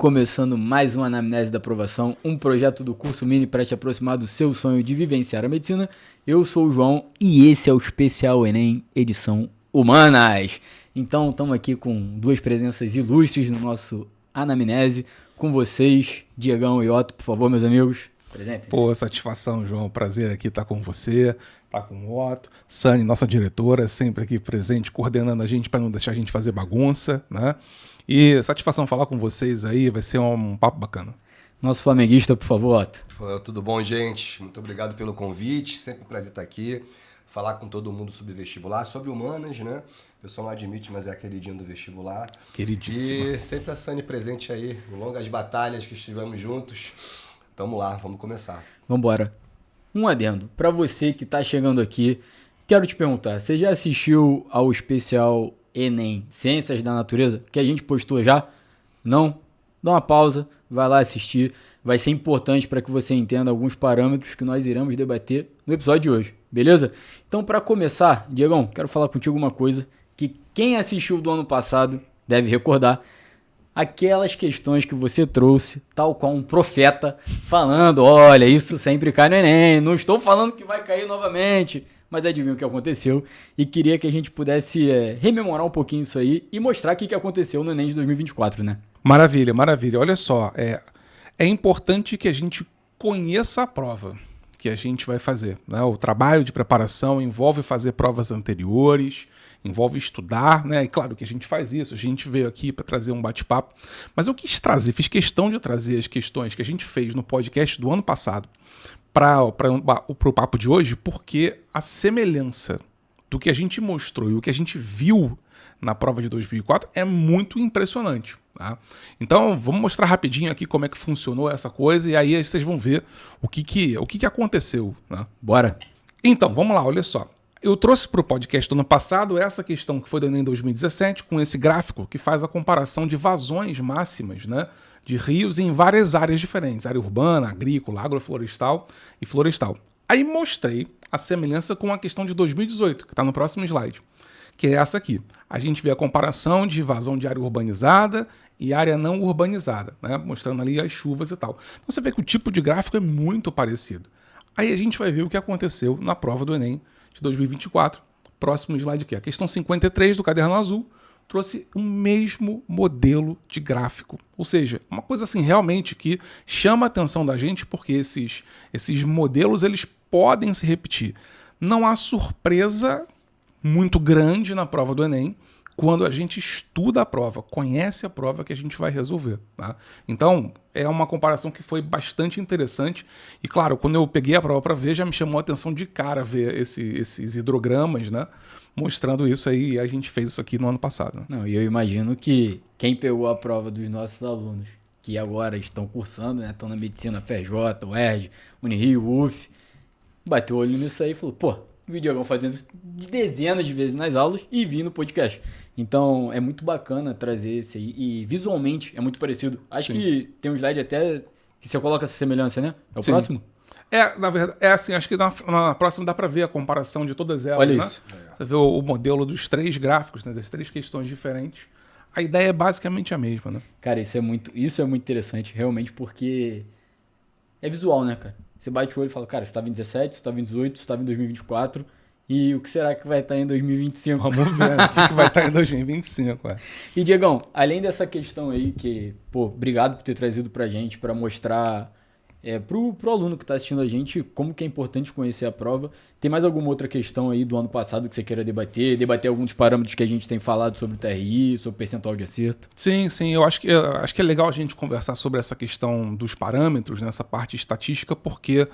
Começando mais uma Anamnese da Aprovação, um projeto do curso Mini para te aproximar do seu sonho de vivenciar a medicina. Eu sou o João e esse é o Especial Enem Edição Humanas. Então estamos aqui com duas presenças ilustres no nosso Anamnese. Com vocês, Diegão e Otto, por favor, meus amigos. Presentes. Pô, satisfação, João. Prazer aqui estar com você, estar com o Otto. Sani, nossa diretora, sempre aqui presente, coordenando a gente para não deixar a gente fazer bagunça, né? E satisfação falar com vocês aí, vai ser um papo bacana. Nosso flamenguista, por favor, Otto. Tudo bom, gente? Muito obrigado pelo convite, sempre um prazer estar aqui, falar com todo mundo sobre vestibular, sobre humanas, né? O pessoal não admite, mas é a queridinha do vestibular. Queridíssima. E sempre a Sani presente aí, em longas batalhas que estivemos juntos. Vamos lá, vamos começar. Vambora. Um adendo. Para você que tá chegando aqui, quero te perguntar, você já assistiu ao especial Enem Ciências da Natureza, que a gente postou já? Não? Dá uma pausa, vai lá assistir. Vai ser importante para que você entenda alguns parâmetros que nós iremos debater no episódio de hoje, beleza? Então, para começar, Diegão, quero falar contigo uma coisa que quem assistiu do ano passado deve recordar. Aquelas questões que você trouxe, tal qual um profeta, falando, olha, isso sempre cai no Enem, não estou falando que vai cair novamente, mas adivinha o que aconteceu, e queria que a gente pudesse rememorar um pouquinho isso aí e mostrar o que aconteceu no Enem de 2024, né? Maravilha, maravilha. Olha só, é importante que a gente conheça a prova que a gente vai fazer, né? O trabalho de preparação envolve fazer provas anteriores, envolve estudar, né? E claro que a gente faz isso, a gente veio aqui para trazer um bate-papo, mas eu fiz questão de trazer as questões que a gente fez no podcast do ano passado para o papo de hoje, porque a semelhança do que a gente mostrou e o que a gente viu na prova de 2004 é muito impressionante. Tá? Então, vamos mostrar rapidinho aqui como é que funcionou essa coisa e aí vocês vão ver o que aconteceu. Né? Bora! Então, vamos lá, olha só. Eu trouxe para o podcast do ano passado essa questão que foi do Enem 2017, com esse gráfico que faz a comparação de vazões máximas, né, de rios em várias áreas diferentes, área urbana, agrícola, agroflorestal e florestal. Aí mostrei a semelhança com a questão de 2018, que está no próximo slide, que é essa aqui. A gente vê a comparação de vazão de área urbanizada e área não urbanizada, né, mostrando ali as chuvas e tal. Então você vê que o tipo de gráfico é muito parecido. Aí a gente vai ver o que aconteceu na prova do Enem de 2024. Próximo slide aqui. A questão 53 do caderno azul trouxe o mesmo modelo de gráfico. Ou seja, uma coisa assim realmente que chama a atenção da gente, porque esses modelos eles podem se repetir. Não há surpresa muito grande na prova do Enem quando a gente estuda a prova, conhece a prova que a gente vai resolver. Tá? Então, é uma comparação que foi bastante interessante. E, claro, quando eu peguei a prova para ver, já me chamou a atenção de cara ver esses hidrogramas, né? Mostrando isso aí. E a gente fez isso aqui no ano passado. Né? Não, e eu imagino que quem pegou a prova dos nossos alunos, que agora estão cursando, né? Estão na medicina FRJ, UERJ, Unirio, UF, bateu o olho nisso aí e falou, pô, vi o Diegão fazendo isso de dezenas de vezes nas aulas e vi no podcast. Então, é muito bacana trazer esse aí. E visualmente é muito parecido. Acho Sim. que tem um slide até que você coloca essa semelhança, né? É o Sim. próximo? Na verdade, assim, acho que na próxima dá para ver a comparação de todas elas. Olha né? isso. Você vê o modelo dos três gráficos, né? Das três questões diferentes. A ideia é basicamente a mesma, né? Cara, isso é muito interessante, realmente, porque é visual, né, cara? Você bate o olho e fala, cara, você estava em 17, você estava em 18, você estava em 2024... E o que será que vai estar em 2025? Vamos ver o que vai estar em 2025. E, Diegão, além dessa questão aí, que, pô, obrigado por ter trazido pra gente, pra mostrar pro aluno que tá assistindo a gente como que é importante conhecer a prova. Tem mais alguma outra questão aí do ano passado que você queira debater alguns dos parâmetros que a gente tem falado sobre o TRI, sobre o percentual de acerto? Sim, eu acho que é legal a gente conversar sobre essa questão dos parâmetros, nessa parte estatística, porque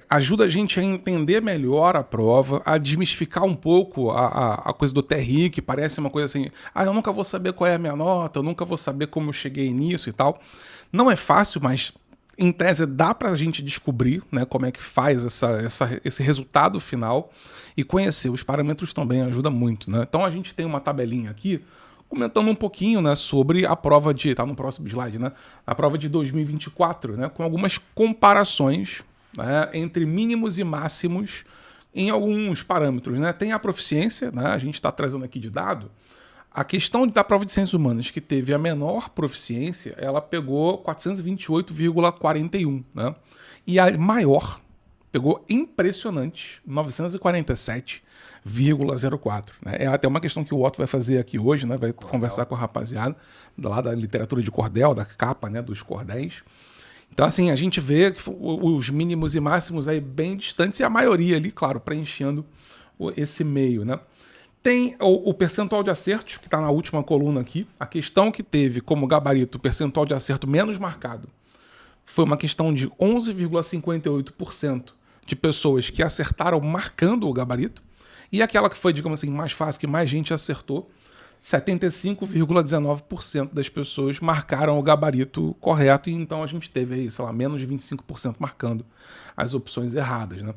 ajuda a gente a entender melhor a prova, a desmistificar um pouco a coisa do TRI, que parece uma coisa assim, eu nunca vou saber qual é a minha nota, eu nunca vou saber como eu cheguei nisso e tal. Não é fácil, mas em tese dá para a gente descobrir, né, como é que faz esse resultado final, e conhecer os parâmetros também ajuda muito. Né? Então a gente tem uma tabelinha aqui comentando um pouquinho, né, sobre a prova tá no próximo slide, né, a prova de 2024, né, com algumas comparações, né, entre mínimos e máximos em alguns parâmetros. Né? Tem a proficiência, né, a gente está trazendo aqui de dado A questão da prova de ciências humanas, que teve a menor proficiência, ela pegou 428,41, né? E a maior pegou impressionante 947,04. Né? É até uma questão que o Otto vai fazer aqui hoje, né? Vai conversar com a rapaziada lá da literatura de cordel, da capa, né? Dos cordéis. Então, assim, a gente vê os mínimos e máximos aí bem distantes e a maioria ali, claro, preenchendo esse meio, né? Tem o percentual de acertos, que está na última coluna aqui. A questão que teve como gabarito o percentual de acerto menos marcado foi uma questão de 11,58% de pessoas que acertaram marcando o gabarito. E aquela que foi, digamos assim, mais fácil, que mais gente acertou, 75,19% das pessoas marcaram o gabarito correto. E então a gente teve aí, sei lá, menos de 25% marcando as opções erradas, né?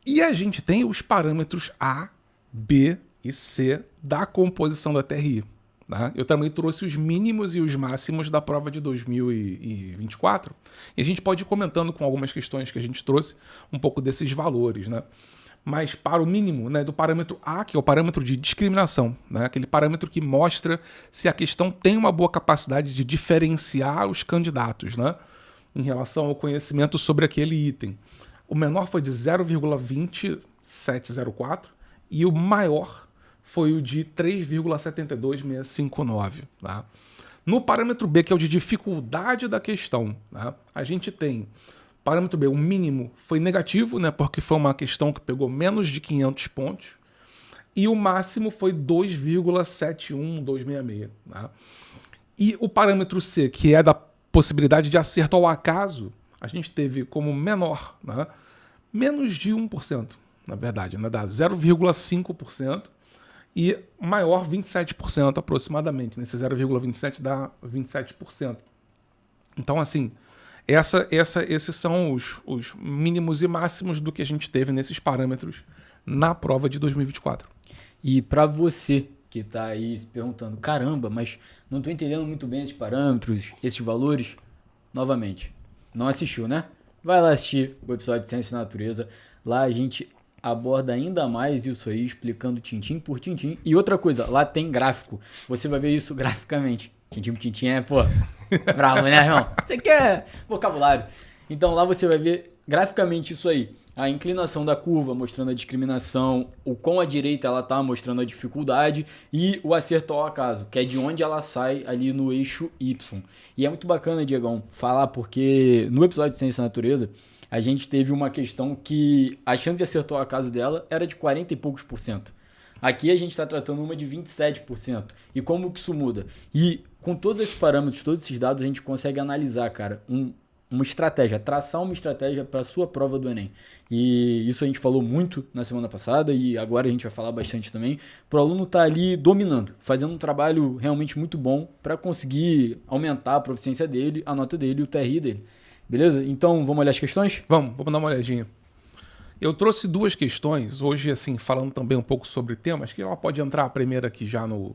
E a gente tem os parâmetros A, B e C da composição da TRI. Tá? Eu também trouxe os mínimos e os máximos da prova de 2024. E a gente pode ir comentando com algumas questões que a gente trouxe um pouco desses valores, né? Mas para o mínimo, né, do parâmetro A, que é o parâmetro de discriminação, né, aquele parâmetro que mostra se a questão tem uma boa capacidade de diferenciar os candidatos, né, em relação ao conhecimento sobre aquele item. O menor foi de 0,2704 e o maior foi o de 3,72659. Tá? No parâmetro B, que é o de dificuldade da questão, tá? A gente tem parâmetro B, o mínimo foi negativo, né, porque foi uma questão que pegou menos de 500 pontos, e o máximo foi 2,71266. Tá? E o parâmetro C, que é da possibilidade de acerto ao acaso, a gente teve como menor, né, menos de 1%, na verdade, né, dá 0,5%, e maior 27% aproximadamente. Nesse 0,27 dá 27%. Então, assim, esses são os mínimos e máximos do que a gente teve nesses parâmetros na prova de 2024. E para você que está aí se perguntando, caramba, mas não estou entendendo muito bem esses parâmetros, esses valores, novamente, não assistiu, né? Vai lá assistir o episódio de Ciência e Natureza. Lá a gente aborda ainda mais isso aí, explicando tintim por tintim. E outra coisa, lá tem gráfico. Você vai ver isso graficamente. Tintim por tintim é, pô, bravo, né, irmão? Você quer vocabulário. Então lá você vai ver graficamente isso aí. A inclinação da curva mostrando a discriminação, o quão à direita ela tá mostrando a dificuldade e o acerto ao acaso, que é de onde ela sai ali no eixo Y. E é muito bacana, Diegão, falar porque no episódio de Ciência e Natureza a gente teve uma questão que a chance de acertar ao acaso dela era de 40 e poucos %. Aqui a gente está tratando uma de 27%. E como que isso muda? E com todos esses parâmetros, todos esses dados, a gente consegue analisar, cara, uma estratégia, traçar uma estratégia para a sua prova do Enem. E isso a gente falou muito na semana passada e agora a gente vai falar bastante também. Para o aluno estar ali dominando, fazendo um trabalho realmente muito bom para conseguir aumentar a proficiência dele, a nota dele e o TRI dele. Beleza? Então vamos olhar as questões? Vamos dar uma olhadinha. Eu trouxe duas questões, hoje assim, falando também um pouco sobre temas, que ela pode entrar a primeira aqui já no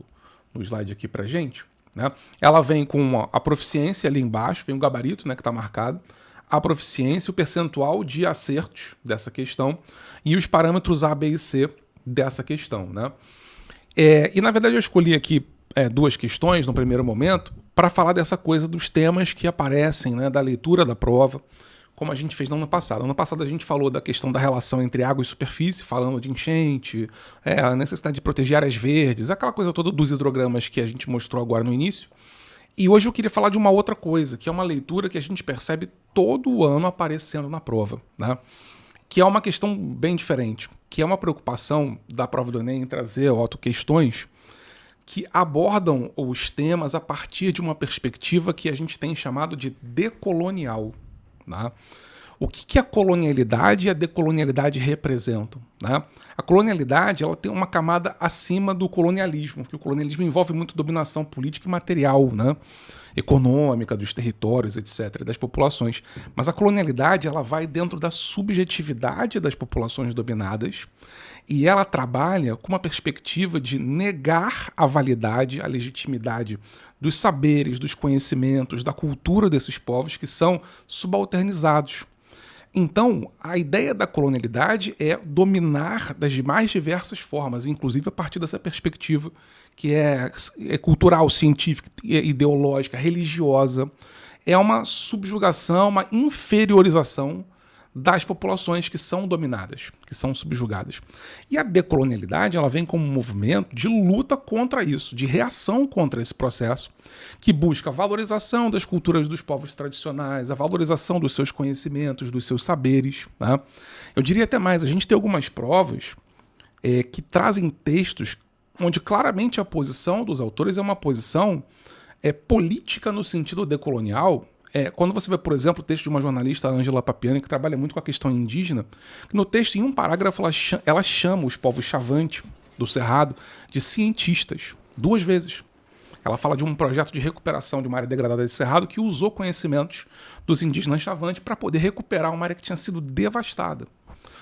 slide aqui pra gente. Né? Ela vem com a proficiência ali embaixo, vem o gabarito, né, que está marcado, a proficiência, o percentual de acertos dessa questão e os parâmetros A, B e C dessa questão. Né? E na verdade eu escolhi aqui duas questões no primeiro momento para falar dessa coisa dos temas que aparecem, né, da leitura da prova, como a gente fez no ano passado. No ano passado a gente falou da questão da relação entre água e superfície, falando de enchente, a necessidade de proteger áreas verdes, aquela coisa toda dos hidrogramas que a gente mostrou agora no início. E hoje eu queria falar de uma outra coisa, que é uma leitura que a gente percebe todo ano aparecendo na prova, né? Que é uma questão bem diferente, que é uma preocupação da prova do Enem em trazer questões que abordam os temas a partir de uma perspectiva que a gente tem chamado de decolonial. Né? O que a colonialidade e a decolonialidade representam? Né? A colonialidade ela tem uma camada acima do colonialismo, porque o colonialismo envolve muito dominação política e material, né? Econômica, dos territórios, etc., das populações. Mas a colonialidade ela vai dentro da subjetividade das populações dominadas e ela trabalha com uma perspectiva de negar a validade, a legitimidade dos saberes, dos conhecimentos, da cultura desses povos que são subalternizados. Então, a ideia da colonialidade é dominar das mais diversas formas, inclusive a partir dessa perspectiva que é cultural, científica, ideológica, religiosa. É uma subjugação, uma inferiorização das populações que são dominadas, que são subjugadas. E a decolonialidade, ela vem como um movimento de luta contra isso, de reação contra esse processo, que busca a valorização das culturas dos povos tradicionais, a valorização dos seus conhecimentos, dos seus saberes. Né? Eu diria até mais, a gente tem algumas provas que trazem textos onde claramente a posição dos autores é uma posição política no sentido decolonial. Quando você vê, por exemplo, o texto de uma jornalista, Ângela Papiani, que trabalha muito com a questão indígena, no texto, em um parágrafo, ela chama os povos Xavante do Cerrado de cientistas, 2 vezes. Ela fala de um projeto de recuperação de uma área degradada de Cerrado que usou conhecimentos dos indígenas Xavante para poder recuperar uma área que tinha sido devastada.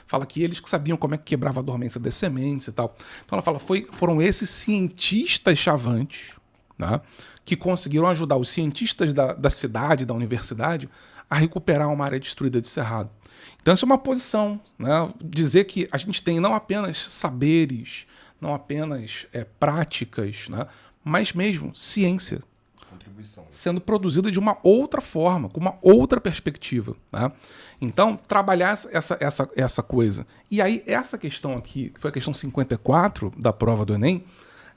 Fala que eles que sabiam como é que quebrava a dormência das sementes e tal. Então ela fala, foram esses cientistas Xavantes, né, que conseguiram ajudar os cientistas da cidade, da universidade, a recuperar uma área destruída de Cerrado. Então essa é uma posição, né, dizer que a gente tem não apenas saberes, não apenas práticas, né, mas mesmo ciência sendo produzida de uma outra forma, com uma outra perspectiva. Né? Então, trabalhar essa coisa. E aí, essa questão aqui, que foi a questão 54 da prova do Enem,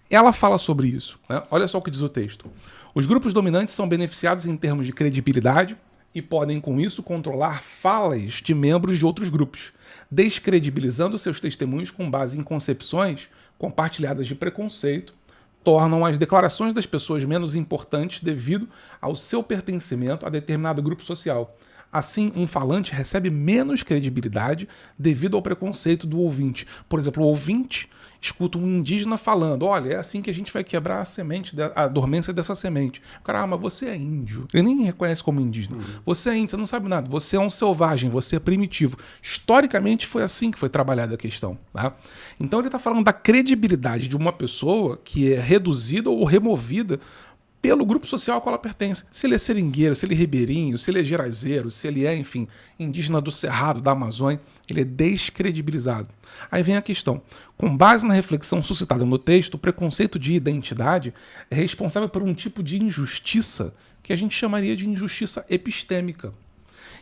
ela fala sobre isso. Né? Olha só o que diz o texto. Os grupos dominantes são beneficiados em termos de credibilidade e podem, com isso, controlar falas de membros de outros grupos, descredibilizando seus testemunhos com base em concepções compartilhadas de preconceito, tornam as declarações das pessoas menos importantes devido ao seu pertencimento a determinado grupo social. Assim, um falante recebe menos credibilidade devido ao preconceito do ouvinte. Por exemplo, o ouvinte escuta um indígena falando, olha, é assim que a gente vai quebrar a semente, a dormência dessa semente. O cara, mas você é índio. Ele nem reconhece como indígena. Você é índio, você não sabe nada. Você é um selvagem, você é primitivo. Historicamente foi assim que foi trabalhada a questão. Tá? Então ele está falando da credibilidade de uma pessoa que é reduzida ou removida pelo grupo social ao qual ela pertence. Se ele é seringueiro, se ele é ribeirinho, se ele é gerazeiro, se ele é, enfim, indígena do Cerrado, da Amazônia, ele é descredibilizado. Aí vem a questão. Com base na reflexão suscitada no texto, o preconceito de identidade é responsável por um tipo de injustiça que a gente chamaria de injustiça epistêmica.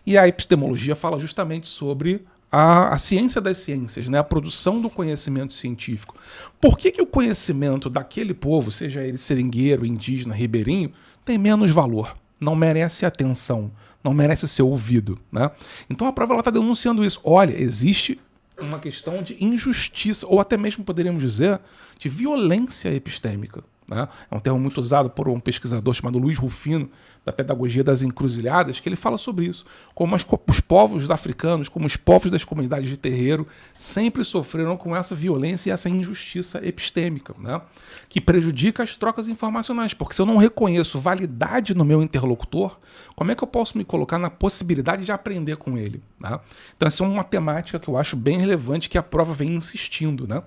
E a epistemologia fala justamente sobre a ciência das ciências, né? A produção do conhecimento científico. Por que o conhecimento daquele povo, seja ele seringueiro, indígena, ribeirinho, tem menos valor? Não merece atenção, não merece ser ouvido. Né? Então a prova está denunciando isso. Olha, existe uma questão de injustiça, ou até mesmo poderíamos dizer de violência epistêmica. Né? É um termo muito usado por um pesquisador chamado Luiz Rufino, da Pedagogia das Encruzilhadas, que ele fala sobre isso. Como os povos africanos, como os povos das comunidades de terreiro, sempre sofreram com essa violência e essa injustiça epistêmica, né? Que prejudica as trocas informacionais. Porque se eu não reconheço validade no meu interlocutor, como é que eu posso me colocar na possibilidade de aprender com ele? Né? Então essa é uma temática que eu acho bem relevante, que a prova vem insistindo. Né?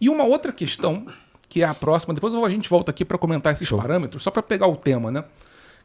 E uma outra questão, que é a próxima, depois a gente volta aqui para comentar esses parâmetros, só para pegar o tema, né?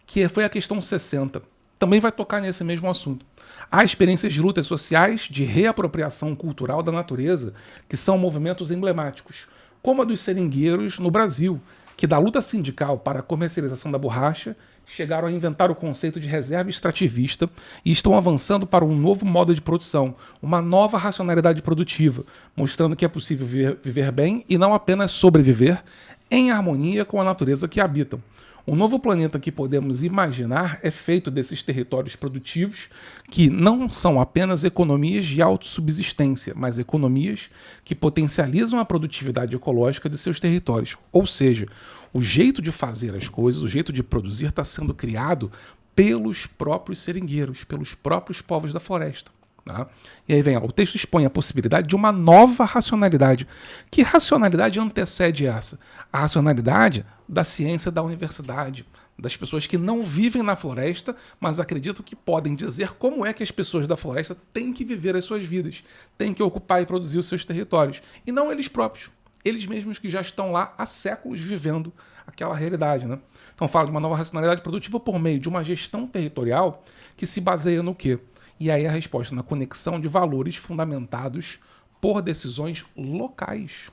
Que foi a questão 60. Também vai tocar nesse mesmo assunto. Há experiências de lutas sociais de reapropriação cultural da natureza, que são movimentos emblemáticos, como a dos seringueiros no Brasil, que da luta sindical para a comercialização da borracha, chegaram a inventar o conceito de reserva extrativista e estão avançando para um novo modo de produção, uma nova racionalidade produtiva, mostrando que é possível viver bem e não apenas sobreviver em harmonia com a natureza que habitam. O novo planeta que podemos imaginar é feito desses territórios produtivos que não são apenas economias de autossubsistência, mas economias que potencializam a produtividade ecológica de seus territórios. Ou seja, o jeito de fazer as coisas, o jeito de produzir está sendo criado pelos próprios seringueiros, pelos próprios povos da floresta. Tá? E aí vem ela, o texto expõe a possibilidade de uma nova racionalidade. Que racionalidade antecede essa? A racionalidade da ciência da universidade, das pessoas que não vivem na floresta, mas acreditam que podem dizer como é que as pessoas da floresta têm que viver as suas vidas, têm que ocupar e produzir os seus territórios, e não eles próprios, eles mesmos que já estão lá há séculos vivendo aquela realidade. Né? Então fala de uma nova racionalidade produtiva por meio de uma gestão territorial que se baseia no quê? E aí a resposta na conexão de valores fundamentados por decisões locais.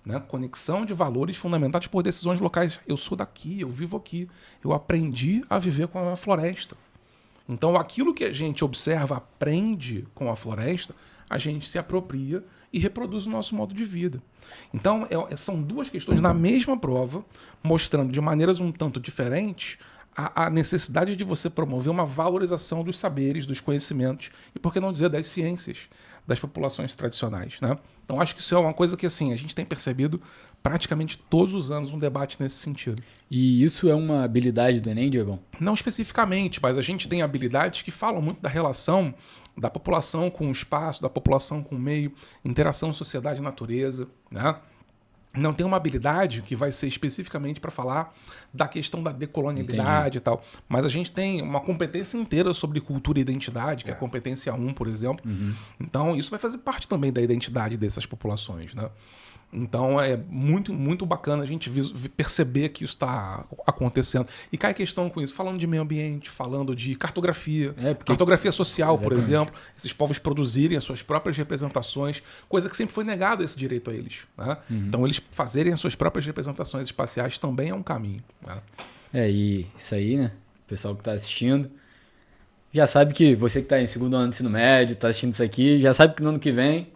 Né? Conexão de valores fundamentados por decisões locais. Eu sou daqui, eu vivo aqui. Eu aprendi a viver com a floresta. Então, aquilo que a gente observa, aprende com a floresta, a gente se apropria e reproduz o nosso modo de vida. Então, são duas questões na mesma prova, mostrando de maneiras um tanto diferentes a necessidade de você promover uma valorização dos saberes, dos conhecimentos e, por que não dizer, das ciências das populações tradicionais. Né? Então, acho que isso é uma coisa que assim, a gente tem percebido praticamente todos os anos um debate nesse sentido. E isso é uma habilidade do Enem, Diegão? Não especificamente, mas a gente tem habilidades que falam muito da relação da população com o espaço, da população com o meio, interação sociedade e natureza, né? Não tem uma habilidade que vai ser especificamente para falar da questão da decolonialidade e tal. Mas a gente tem uma competência inteira sobre cultura e identidade, que é a competência 1, por exemplo. Então, isso vai fazer parte também da identidade dessas populações, né? Então, é muito, muito bacana a gente perceber que isso está acontecendo. E cai questão com isso, falando de meio ambiente, falando de cartografia, cartografia social, por exemplo, esses povos produzirem as suas próprias representações, coisa que sempre foi negado esse direito a eles. Né? Então, eles fazerem as suas próprias representações espaciais também é um caminho. Né? E isso aí, né? O pessoal que está assistindo já sabe que você que está em segundo ano do ensino médio, está assistindo isso aqui, já sabe que no ano que vem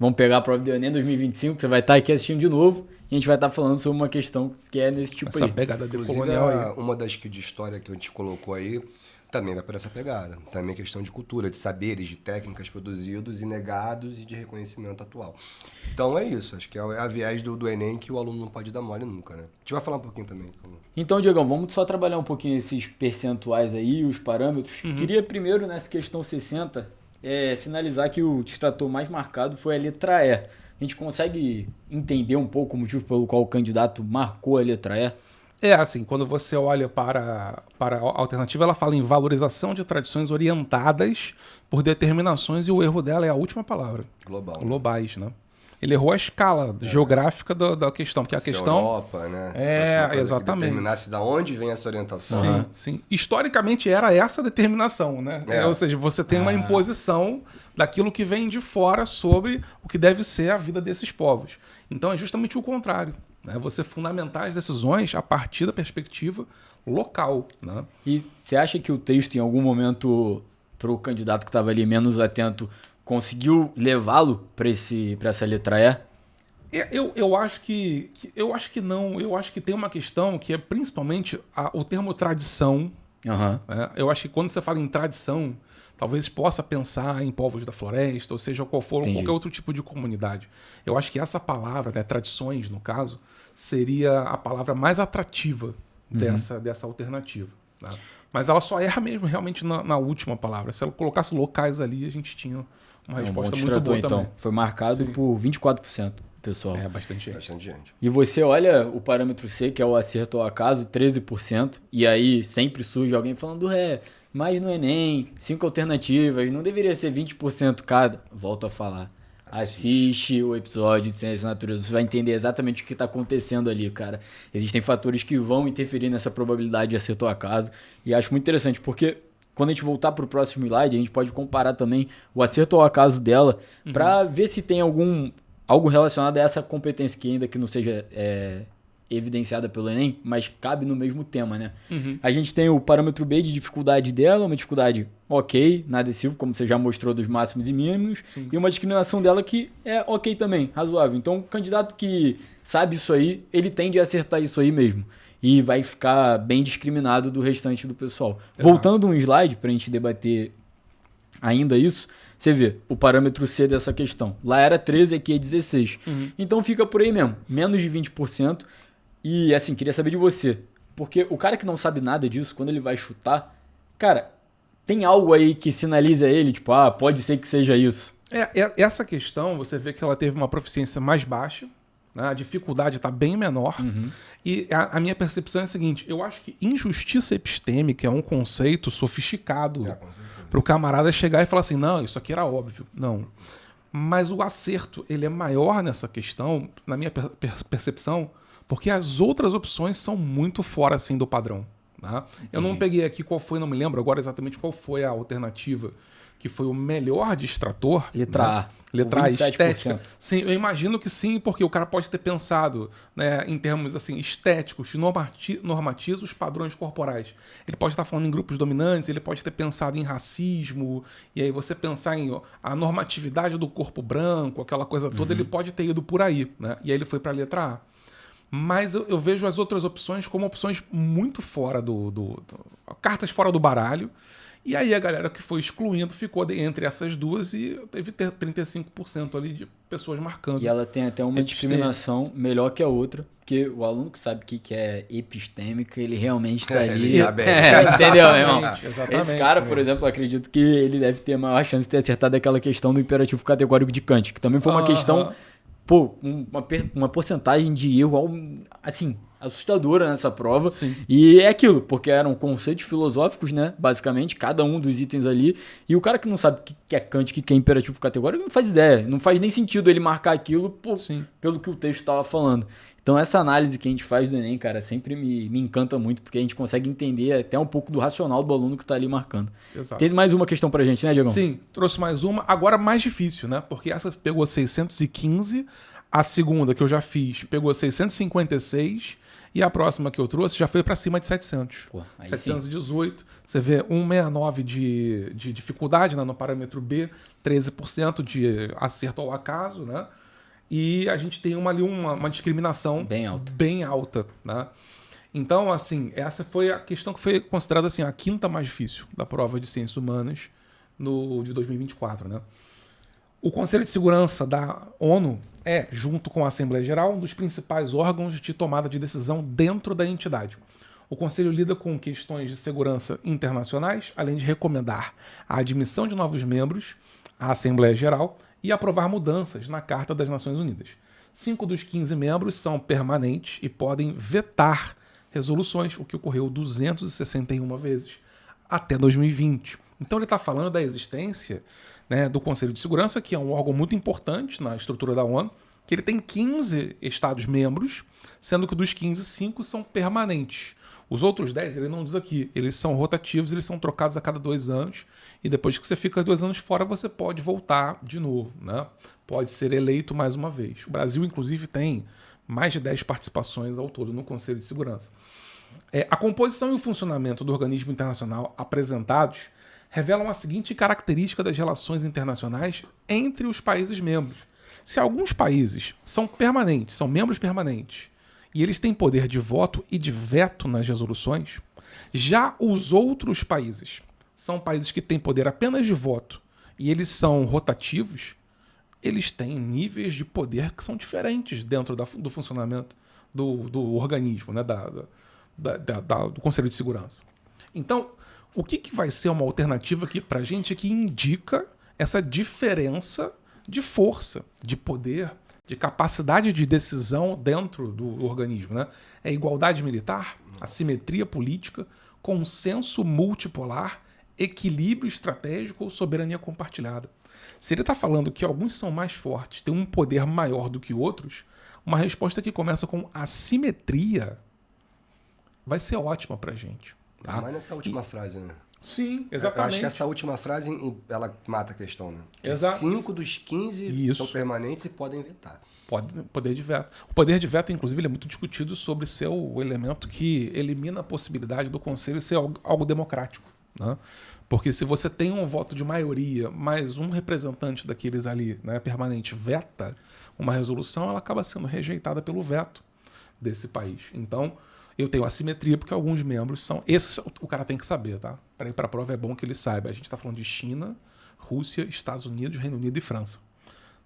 vamos pegar a prova do Enem 2025, você vai estar aqui assistindo de novo e a gente vai estar falando sobre uma questão que é nesse tipo essa aí. Essa pegada decolonial aí. Uma das que de história que a gente colocou aí também vai por essa pegada. Também questão de cultura, de saberes, de técnicas produzidos e negados e de reconhecimento atual. Então é isso, acho que é a viés do Enem que o aluno não pode dar mole nunca, né? A gente vai falar um pouquinho também. Então, Diegão, vamos só trabalhar um pouquinho esses percentuais aí, os parâmetros. Queria primeiro, nessa questão 60... sinalizar que o distrator mais marcado foi a letra E. A gente consegue entender um pouco o motivo pelo qual o candidato marcou a letra E? Assim, quando você olha para a alternativa, ela fala em valorização de tradições orientadas por determinações e o erro dela é a última palavra. Globais, né? Ele errou a escala geográfica da questão, porque a questão... Europa, né? Exatamente. Que determinasse de onde vem essa orientação. Sim. Historicamente era essa determinação, né? Ou seja, você tem uma imposição daquilo que vem de fora sobre o que deve ser a vida desses povos. Então é justamente o contrário. Né? Você fundamentar as decisões a partir da perspectiva local. Né? E você acha que o texto, em algum momento, para o candidato que estava ali menos atento, conseguiu levá-lo para essa letra E? Eu acho que não. Eu acho que tem uma questão que é principalmente o termo tradição. Eu acho que quando você fala em tradição, talvez possa pensar em povos da floresta, ou seja, qual for qualquer outro tipo de comunidade. Eu acho que essa palavra, né, tradições no caso, seria a palavra mais atrativa dessa alternativa. Né? Mas ela só erra mesmo realmente na última palavra. Se ela colocasse locais ali, a gente tinha uma resposta muito boa então. também. Foi marcado por 24%, pessoal. Bastante gente. E você olha o parâmetro C, que é o acerto ao acaso, 13%, e aí sempre surge alguém falando, mas no Enem, 5 alternativas, não deveria ser 20% cada. Volto a falar. Assiste o episódio de Ciência da Natureza, você vai entender exatamente o que está acontecendo ali, cara. Existem fatores que vão interferir nessa probabilidade de acerto ao acaso, e acho muito interessante, porque quando a gente voltar para o próximo slide, a gente pode comparar também o acerto ao acaso dela para ver se tem algo relacionado a essa competência que ainda que não seja evidenciada pelo Enem, mas cabe no mesmo tema, né? A gente tem o parâmetro B de dificuldade dela, uma dificuldade ok, nada excessivo, como você já mostrou dos máximos e mínimos, e uma discriminação dela que é ok também, razoável. Então, o candidato que sabe isso aí, ele tende a acertar isso aí mesmo. E vai ficar bem discriminado do restante do pessoal. Voltando um slide para a gente debater ainda isso, você vê o parâmetro C dessa questão. Lá era 13, aqui é 16. Então fica por aí mesmo, menos de 20%. E assim, queria saber de você. Porque o cara que não sabe nada disso, quando ele vai chutar, cara, tem algo aí que sinaliza ele, tipo, pode ser que seja isso. Essa questão, você vê que ela teve uma proficiência mais baixa, né? A dificuldade está bem menor. E a minha percepção é a seguinte, eu acho que injustiça epistêmica é um conceito sofisticado para o camarada chegar e falar assim, não, isso aqui era óbvio. Não. Mas o acerto, ele é maior nessa questão, na minha percepção, porque as outras opções são muito fora assim do padrão. Tá? Eu não peguei aqui qual foi, não me lembro agora exatamente qual foi a alternativa que foi o melhor distrator. Letra né? A. Letra A, 27%. estética. Sim, eu imagino que sim, porque o cara pode ter pensado, né, em termos assim, estéticos, normatiza os padrões corporais. Ele pode estar falando em grupos dominantes, ele pode ter pensado em racismo, e aí você pensar em a normatividade do corpo branco, aquela coisa toda, ele pode ter ido por aí, né? E aí ele foi para a letra A. Mas eu vejo as outras opções como opções muito fora cartas fora do baralho. E aí a galera que foi excluindo ficou entre essas duas e teve 35% ali de pessoas marcando. E ela tem até uma discriminação melhor que a outra, porque o aluno que sabe o que é epistêmica, ele realmente está ali. Ele tá bem. Entendeu, irmão? Exatamente. Esse cara, por exemplo, eu acredito que ele deve ter a maior chance de ter acertado aquela questão do imperativo categórico de Kant, que também foi uma questão, pô, uma porcentagem de erro, assim, assustadora nessa prova. Sim. E é aquilo, porque eram conceitos filosóficos, né? Basicamente, cada um dos itens ali. E o cara que não sabe o que é Kant, o que é imperativo categórico, não faz ideia. Não faz nem sentido ele marcar aquilo pelo que o texto estava falando. Então, essa análise que a gente faz do Enem, cara, sempre me encanta muito, porque a gente consegue entender até um pouco do racional do aluno que está ali marcando. Exato. Tem mais uma questão pra gente, né, Diegão? Sim, trouxe mais uma. Agora mais difícil, né? Porque essa pegou 615, a segunda que eu já fiz pegou 656 e a próxima que eu trouxe já foi para cima de 700. Pô, aí 718. Sim. Você vê 169 de dificuldade, né, no parâmetro B, 13% de acerto ao acaso, né? E a gente tem uma discriminação bem alta, né? Então, assim, essa foi a questão que foi considerada assim, a quinta mais difícil da prova de Ciências Humanas de 2024, né? O Conselho de Segurança da ONU junto com a Assembleia Geral, um dos principais órgãos de tomada de decisão dentro da entidade. O Conselho lida com questões de segurança internacionais, além de recomendar a admissão de novos membros à Assembleia Geral e aprovar mudanças na Carta das Nações Unidas. 5 dos 15 membros são permanentes e podem vetar resoluções, o que ocorreu 261 vezes até 2020. Então ele está falando da existência, né, do Conselho de Segurança, que é um órgão muito importante na estrutura da ONU, que ele tem 15 Estados-membros, sendo que dos 15, 5 são permanentes. Os outros 10, ele não diz aqui, eles são rotativos, eles são trocados a cada 2 anos, e depois que você fica 2 anos fora, você pode voltar de novo, né? Pode ser eleito mais uma vez. O Brasil, inclusive, tem mais de 10 participações ao todo no Conselho de Segurança. A composição e o funcionamento do organismo internacional apresentados revelam a seguinte característica das relações internacionais entre os países membros. Se alguns países são permanentes, são membros permanentes, e eles têm poder de voto e de veto nas resoluções, já os outros países são países que têm poder apenas de voto e eles são rotativos, eles têm níveis de poder que são diferentes dentro do funcionamento do organismo, né, do Conselho de Segurança. Então, o que vai ser uma alternativa aqui para a gente que indica essa diferença de força, de poder, de capacidade de decisão dentro do organismo, né? É igualdade militar, assimetria política, consenso multipolar, equilíbrio estratégico ou soberania compartilhada. Se ele está falando que alguns são mais fortes, têm um poder maior do que outros, uma resposta que começa com assimetria vai ser ótima para a gente. Tá? Mas nessa última frase, né? Sim, Eu exatamente. acho que essa última frase, ela mata a questão, né? Exato. 5 dos 15 Isso. são permanentes e podem vetar. Poder de veto. O poder de veto, inclusive, ele é muito discutido sobre ser o elemento que elimina a possibilidade do Conselho ser algo democrático, né? Porque se você tem um voto de maioria, mais um representante daqueles ali, né, permanente, veta uma resolução, ela acaba sendo rejeitada pelo veto desse país. Então, eu tenho assimetria porque alguns membros são... Esse o cara tem que saber, tá? Para ir para a prova é bom que ele saiba. A gente está falando de China, Rússia, Estados Unidos, Reino Unido e França.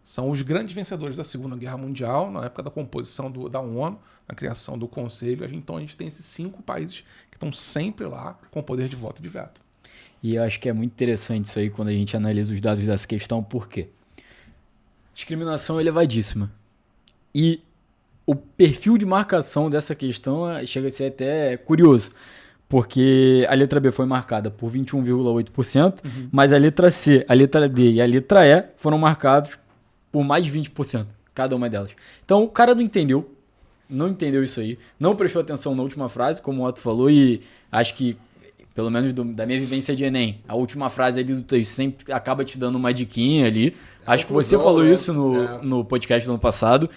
São os grandes vencedores da Segunda Guerra Mundial, na época da composição da ONU, na criação do Conselho. Então a gente tem esses 5 países que estão sempre lá com o poder de voto e de veto. E eu acho que é muito interessante isso aí quando a gente analisa os dados dessa questão, por quê? Discriminação elevadíssima. E o perfil de marcação dessa questão chega a ser até curioso, porque a letra B foi marcada por 21,8%, mas a letra C, a letra D e a letra E foram marcados por mais de 20%, cada uma delas. Então o cara não entendeu isso aí, não prestou atenção na última frase, como o Otto falou, e acho que pelo menos da minha vivência de Enem, a última frase ali do texto sempre acaba te dando uma diquinha ali. Acho que você falou isso no podcast do ano passado.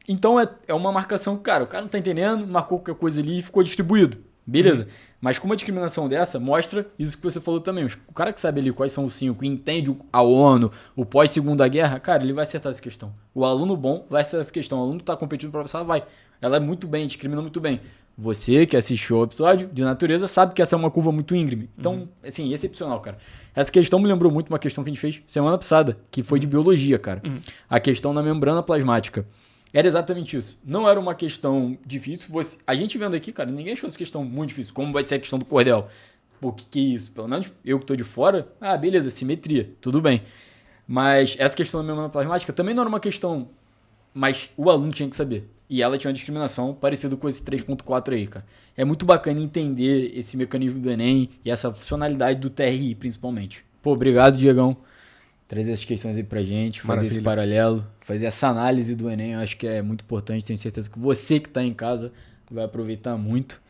Então é uma marcação que, cara, o cara não tá entendendo, marcou qualquer coisa ali e ficou distribuído. Beleza. Mas com uma discriminação dessa, mostra isso que você falou também. O cara que sabe ali quais são os 5, entende a ONU, o pós-segunda guerra, cara, ele vai acertar essa questão. O aluno bom vai acertar essa questão. O aluno que tá competindo para passar, vai. Ela é muito bem, discrimina muito bem. Você que assistiu ao episódio de natureza sabe que essa é uma curva muito íngreme. Então, assim, excepcional, cara. Essa questão me lembrou muito uma questão que a gente fez semana passada, que foi de biologia, cara. A questão da membrana plasmática. Era exatamente isso. Não era uma questão difícil. A gente vendo aqui, cara, ninguém achou essa questão muito difícil. Como vai ser a questão do cordel? Pô, que é isso? Pelo menos eu que tô de fora, beleza, simetria, tudo bem. Mas essa questão da membrana plasmática também não era uma questão, mas o aluno tinha que saber. E ela tinha uma discriminação parecida com esse 3.4 aí, cara. É muito bacana entender esse mecanismo do Enem e essa funcionalidade do TRI, principalmente. Pô, obrigado, Diegão. Trazer essas questões aí pra gente, fazer esse paralelo, fazer essa análise do Enem, eu acho que é muito importante, tenho certeza que você que tá em casa vai aproveitar muito.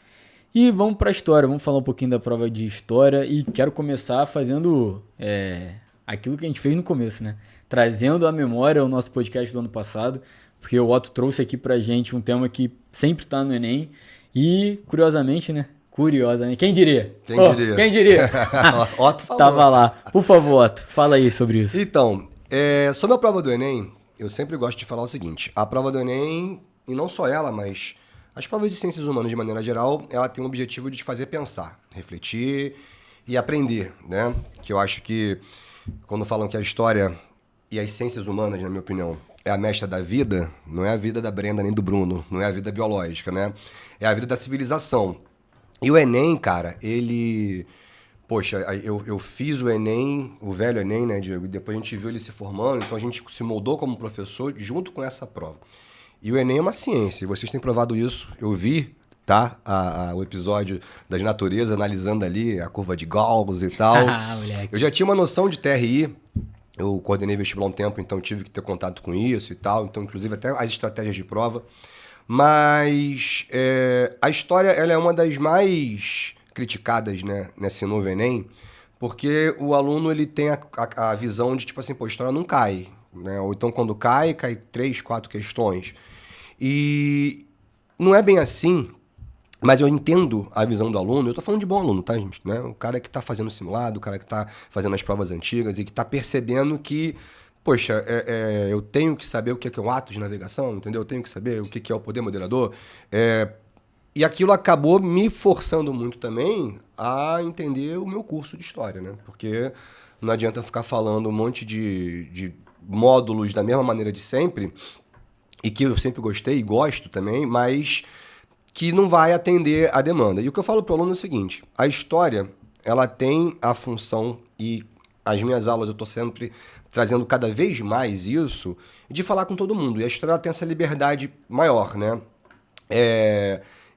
E vamos pra história, vamos falar um pouquinho da prova de história e quero começar fazendo aquilo que a gente fez no começo, né? Trazendo à memória o nosso podcast do ano passado, porque o Otto trouxe aqui pra gente um tema que sempre tá no Enem e, curiosamente, quem diria? Quem diria? Otto falou. Tava lá. Por favor, Otto, fala aí sobre isso. Então, sobre a prova do Enem, eu sempre gosto de falar o seguinte. A prova do Enem, e não só ela, mas as provas de ciências humanas de maneira geral, ela tem o objetivo de te fazer pensar, refletir e aprender, né? Que eu acho que, quando falam que a história e as ciências humanas, na minha opinião, é a mestra da vida, não é a vida da Brenda nem do Bruno, não é a vida biológica, né? É a vida da civilização. E o Enem, cara, ele... Poxa, eu fiz o Enem, o velho Enem, né, Diego? E depois a gente viu ele se formando, então a gente se moldou como professor junto com essa prova. E o Enem é uma ciência, e vocês têm provado isso. Eu vi, tá? O episódio das naturezas, analisando ali a curva de Gauss e tal. Moleque. Eu já tinha uma noção de TRI, eu coordenei vestibular um tempo, então tive que ter contato com isso e tal. Então, inclusive, até as estratégias de prova. Mas a história ela é uma das mais criticadas, né, nesse novo Enem, porque o aluno ele tem a visão de, tipo assim, pô, a história não cai, né? Ou então quando cai 3, 4 questões. E não é bem assim, mas eu entendo a visão do aluno. Eu tô falando de bom aluno, tá, gente? Né? O cara que tá fazendo simulado, o cara que tá fazendo as provas antigas e que tá percebendo que poxa, eu tenho que saber o que é um ato de navegação, entendeu? Eu tenho que saber o que é o poder moderador. E aquilo acabou me forçando muito também a entender o meu curso de história, né? Porque não adianta ficar falando um monte de módulos da mesma maneira de sempre, e que eu sempre gostei e gosto também, mas que não vai atender a demanda. E o que eu falo para o aluno é o seguinte, a história, ela tem a função, e as minhas aulas eu estou sempre trazendo cada vez mais isso, de falar com todo mundo. E a história ela tem essa liberdade maior, né?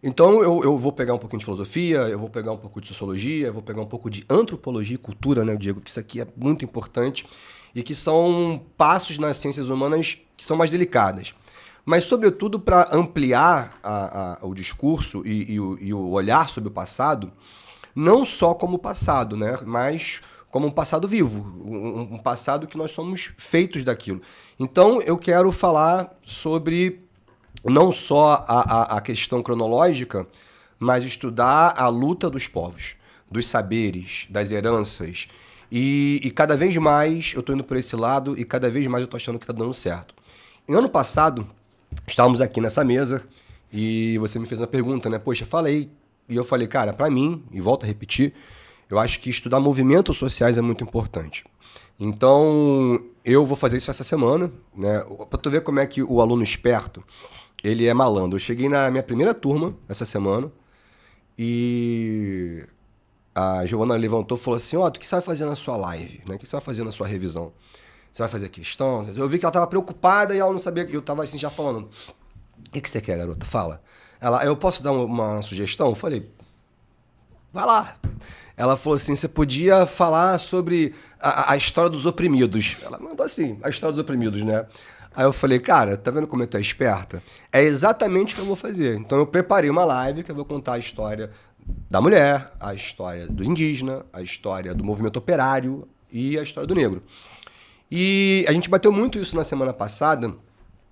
Então eu vou pegar um pouquinho de filosofia, eu vou pegar um pouco de sociologia, eu vou pegar um pouco de antropologia e cultura, né, Diego? Que isso aqui é muito importante e que são passos nas ciências humanas que são mais delicadas. Mas, sobretudo, para ampliar o discurso e o olhar sobre o passado, não só como passado, né? Mas como um passado vivo, um passado que nós somos feitos daquilo. Então, eu quero falar sobre não só a questão cronológica, mas estudar a luta dos povos, dos saberes, das heranças. E cada vez mais eu estou indo por esse lado e cada vez mais eu estou achando que está dando certo. Em ano passado, estávamos aqui nessa mesa e você me fez uma pergunta, né? Poxa, fala aí. E eu falei, cara, para mim, e volto a repetir, eu acho que estudar movimentos sociais é muito importante. Então, eu vou fazer isso essa semana, né? Para tu ver como é que o aluno esperto, ele é malandro. Eu cheguei na minha primeira turma essa semana e a Giovana levantou e falou assim, o que você vai fazer na sua live? Né? O que você vai fazer na sua revisão? Você vai fazer questão? Eu vi que ela estava preocupada e ela não sabia, eu estava assim já falando, o que você quer, garota? Fala. Ela, eu posso dar uma sugestão? Eu falei, vai lá. Ela falou assim, você podia falar sobre a história dos oprimidos. Ela mandou assim, a história dos oprimidos, né? Aí eu falei, cara, tá vendo como eu tô esperta? É exatamente o que eu vou fazer. Então eu preparei uma live que eu vou contar a história da mulher, a história do indígena, a história do movimento operário e a história do negro. E a gente bateu muito isso na semana passada,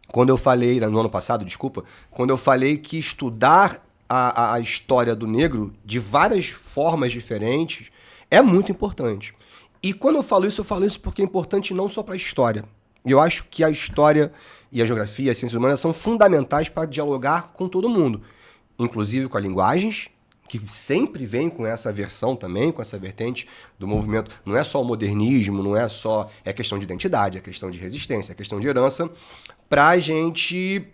quando eu falei, no ano passado, desculpa, quando eu falei que estudar a história do negro de várias formas diferentes é muito importante. E quando eu falo isso porque é importante não só para a história. Eu acho que a história e a geografia, as ciências humanas são fundamentais para dialogar com todo mundo, inclusive com as linguagens, que sempre vem com essa versão também, com essa vertente do movimento. Não é só o modernismo, não é só... É questão de identidade, é questão de resistência, é questão de herança, para a gente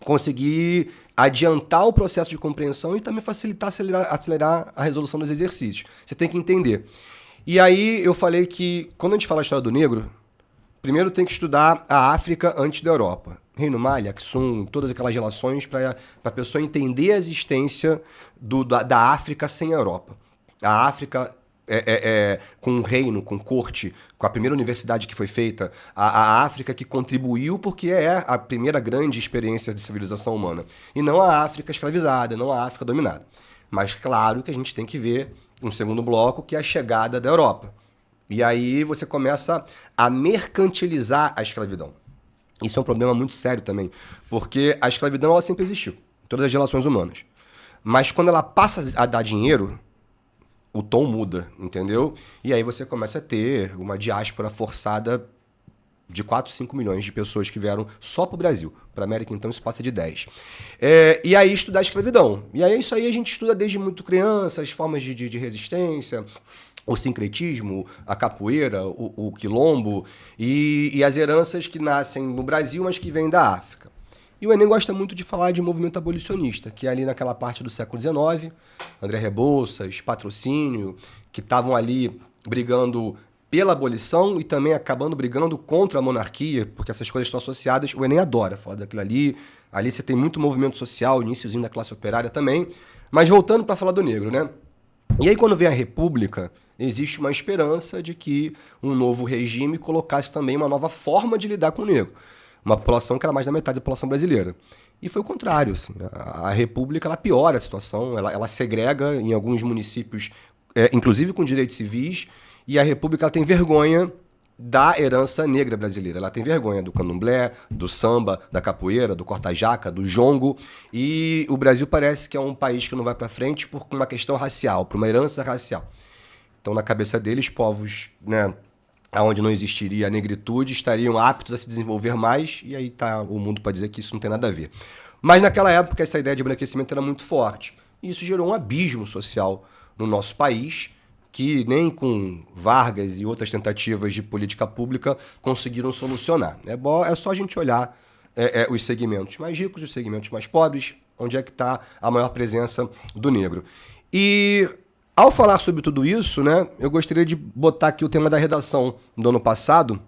conseguir adiantar o processo de compreensão e também facilitar, acelerar a resolução dos exercícios. Você tem que entender. E aí eu falei que, quando a gente fala a história do negro, primeiro tem que estudar a África antes da Europa. Reino Mali, Aksum, todas aquelas relações para a pessoa entender a existência da África sem a Europa. A África com um reino, com corte, com a primeira universidade que foi feita, a África que contribuiu porque é a primeira grande experiência de civilização humana. E não a África escravizada, não a África dominada. Mas claro que a gente tem que ver um segundo bloco, que é a chegada da Europa. E aí você começa a mercantilizar a escravidão. Isso é um problema muito sério também, porque a escravidão ela sempre existiu, em todas as relações humanas. Mas quando ela passa a dar dinheiro, o tom muda, entendeu? E aí você começa a ter uma diáspora forçada de 4, 5 milhões de pessoas que vieram só para o Brasil. Para a América, então, isso passa de 10. E aí estudar a escravidão. E aí isso aí a gente estuda desde muito criança, as formas de resistência, o sincretismo, a capoeira, o quilombo e as heranças que nascem no Brasil, mas que vêm da África. E o Enem gosta muito de falar de movimento abolicionista, que é ali naquela parte do século XIX, André Rebouças, Patrocínio, que estavam ali brigando pela abolição e também acabando brigando contra a monarquia, porque essas coisas estão associadas. O Enem adora falar daquilo ali. Ali você tem muito movimento social, iniciozinho da classe operária também. Mas voltando para falar do negro, né? E aí quando vem a República, existe uma esperança de que um novo regime colocasse também uma nova forma de lidar com o negro. Uma população que era mais da metade da população brasileira. E foi o contrário. Assim. A República ela piora a situação, ela segrega em alguns municípios, inclusive com direitos civis, e a República ela tem vergonha da herança negra brasileira. Ela tem vergonha do candomblé, do samba, da capoeira, do corta-jaca, do jongo. E o Brasil parece que é um país que não vai para frente por uma questão racial, por uma herança racial. Então, na cabeça deles, povos, né, onde não existiria a negritude, estariam aptos a se desenvolver mais, e aí tá o mundo para dizer que isso não tem nada a ver. Mas naquela época, essa ideia de embranquecimento era muito forte. E isso gerou um abismo social no nosso país, que nem com Vargas e outras tentativas de política pública conseguiram solucionar. É só a gente olhar os segmentos mais ricos e os segmentos mais pobres, onde é que está a maior presença do negro. E ao falar sobre tudo isso, né, eu gostaria de botar aqui o tema da redação do ano passado.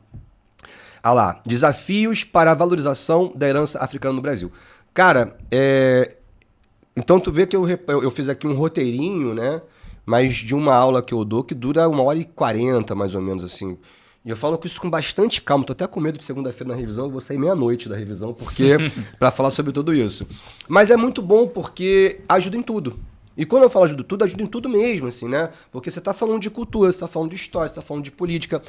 Ah lá, desafios para a valorização da herança africana no Brasil. Cara, então tu vê que eu fiz aqui um roteirinho, né, mas de uma aula que eu dou que dura 1h40, mais ou menos assim. E eu falo com isso com bastante calma. Tô até com medo de segunda-feira na revisão, eu vou sair meia-noite da revisão, porque para falar sobre tudo isso. Mas é muito bom porque ajuda em tudo. E quando eu falo ajuda em tudo mesmo, assim, né? Porque você tá falando de cultura, você tá falando de história, você tá falando de política.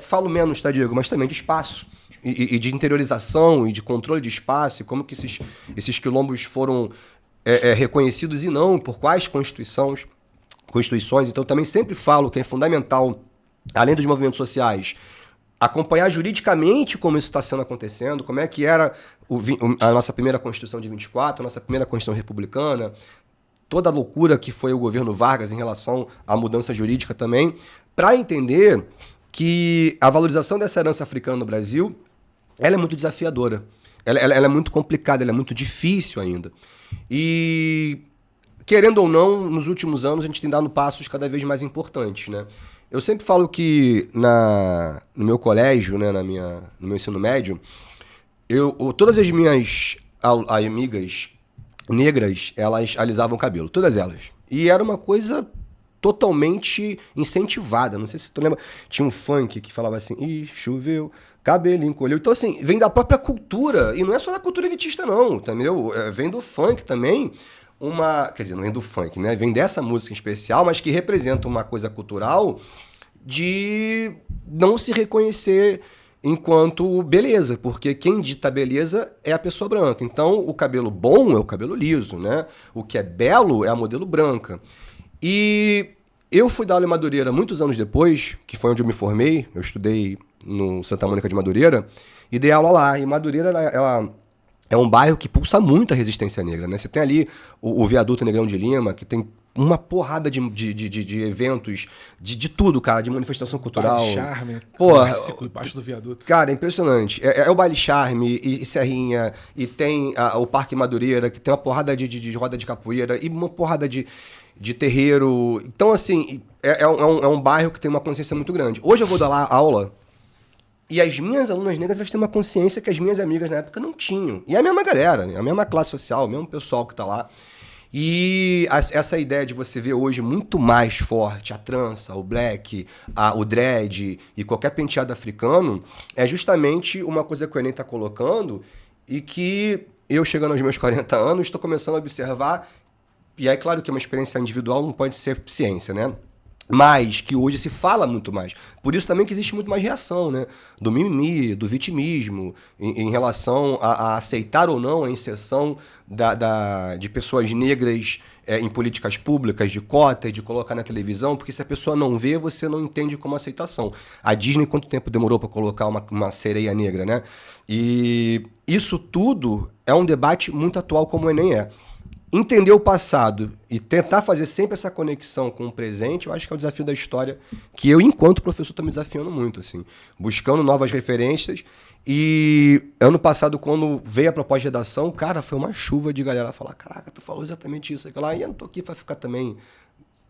Falo menos, tá, Diego? Mas também de espaço. E de interiorização e de controle de espaço. E como que esses quilombos foram reconhecidos e não, por quais constituições. Então também sempre falo que é fundamental, além dos movimentos sociais, acompanhar juridicamente como isso está sendo acontecendo, como é que era a nossa primeira Constituição de 24, a nossa primeira Constituição republicana, toda a loucura que foi o governo Vargas em relação à mudança jurídica também, para entender que a valorização dessa herança africana no Brasil, ela é muito desafiadora, ela é muito complicada, ela é muito difícil ainda. E querendo ou não, nos últimos anos a gente tem dado passos cada vez mais importantes, né? Eu sempre falo que no meu colégio, né, no meu ensino médio, todas as minhas amigas negras, elas alisavam o cabelo, todas elas. E era uma coisa totalmente incentivada, não sei se tu lembra, tinha um funk que falava assim, ih, choveu, cabelinho encolheu. Então assim, vem da própria cultura, e não é só da cultura elitista não, entendeu? Vem do funk também, quer dizer, não vem do funk, né? Vem dessa música em especial, mas que representa uma coisa cultural de não se reconhecer enquanto beleza, porque quem dita beleza é a pessoa branca. Então, o cabelo bom é o cabelo liso, né? O que é belo é a modelo branca. E eu fui dar aula em Madureira muitos anos depois, que foi onde eu me formei. Eu estudei no Santa Mônica de Madureira e dei aula lá. E Madureira, ela é um bairro que pulsa muito a resistência negra, né? Você tem ali o Viaduto Negrão de Lima, que tem uma porrada de eventos, de tudo, cara, de manifestação cultural. Baile Charme, Porra, clássico embaixo do viaduto. cara, é impressionante. É o Baile Charme e Serrinha, e tem o Parque Madureira, que tem uma porrada de roda de capoeira e uma porrada de terreiro. Então, assim, é um bairro que tem uma consciência muito grande. Hoje eu vou dar lá aula e as minhas alunas negras elas têm uma consciência que as minhas amigas na época não tinham. E é a mesma galera, né? A mesma classe social, o mesmo pessoal que tá lá. E essa ideia de você ver hoje muito mais forte a trança, o black, o dread e qualquer penteado africano é justamente uma coisa que o Enem está colocando e que eu, chegando aos meus 40 anos, estou começando a observar. E aí, claro que uma experiência individual não pode ser ciência, né? Mas que hoje se fala muito mais. Por isso também que existe muito mais reação, né? Do mimimi, do vitimismo, em relação a aceitar ou não a inserção de pessoas negras em políticas públicas, de cota e de colocar na televisão, porque se a pessoa não vê, você não entende como aceitação. A Disney, quanto tempo demorou para colocar uma sereia negra, né? E isso tudo é um debate muito atual, como o Enem é. Entender o passado e tentar fazer sempre essa conexão com o presente, eu acho que é o desafio da história que eu, enquanto professor, estou me desafiando muito, assim, buscando novas referências. E ano passado, quando veio a proposta de redação, cara, foi uma chuva de galera falar, caraca, tu falou exatamente isso, aquilo lá, e eu não tô aqui para ficar também